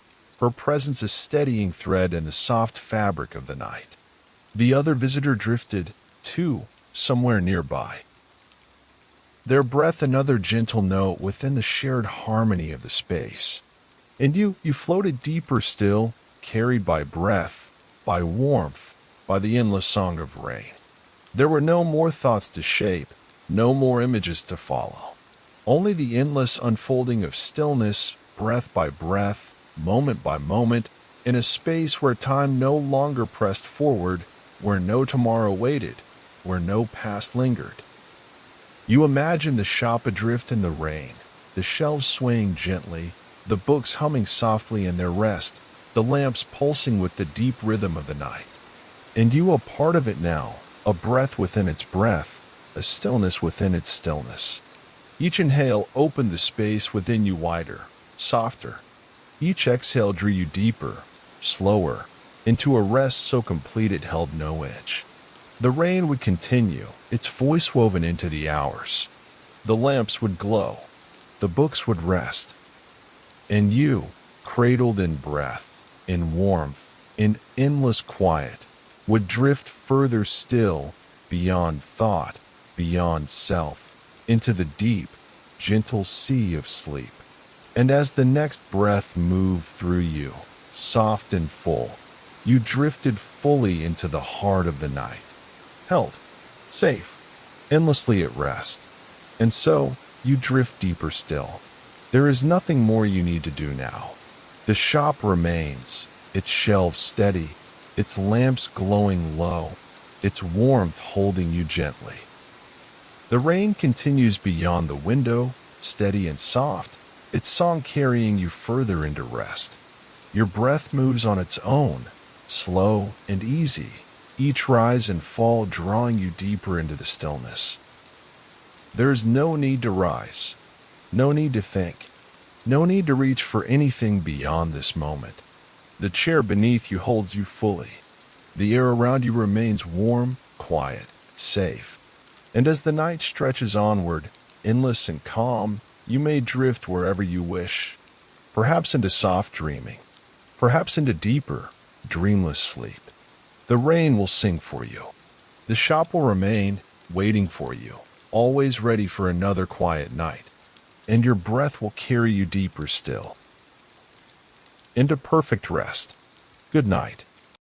A: her presence a steadying thread in the soft fabric of the night. The other visitor drifted, too, somewhere nearby. Their breath another gentle note within the shared harmony of the space. And you floated deeper still, carried by breath, by warmth, by the endless song of rain. There were no more thoughts to shape, no more images to follow. Only the endless unfolding of stillness, breath by breath, moment by moment, in a space where time no longer pressed forward, where no tomorrow waited, where no past lingered. You imagine the shop adrift in the rain, the shelves swaying gently, the books humming softly in their rest, the lamps pulsing with the deep rhythm of the night. And you a part of it now, a breath within its breath, a stillness within its stillness. Each inhale opened the space within you wider, softer. Each exhale drew you deeper, slower, into a rest so complete it held no edge. The rain would continue, its voice woven into the hours. The lamps would glow, the books would rest. And you, cradled in breath, in warmth, in endless quiet, would drift further still, beyond thought, beyond self, into the deep, gentle sea of sleep. And as the next breath moved through you, soft and full, you drifted fully into the heart of the night, held, safe, endlessly at rest. And so, you drift deeper still. There is nothing more you need to do now. The shop remains, its shelves steady, its lamps glowing low, its warmth holding you gently. The rain continues beyond the window, steady and soft, its song carrying you further into rest. Your breath moves on its own, slow and easy, each rise and fall drawing you deeper into the stillness. There is no need to rise, no need to think, no need to reach for anything beyond this moment. The chair beneath you holds you fully. The air around you remains warm, quiet, safe. And as the night stretches onward, endless and calm, you may drift wherever you wish, perhaps into soft dreaming, perhaps into deeper, dreamless sleep. The rain will sing for you. The shop will remain, waiting for you, always ready for another quiet night. And your breath will carry you deeper still, into perfect rest. Good night.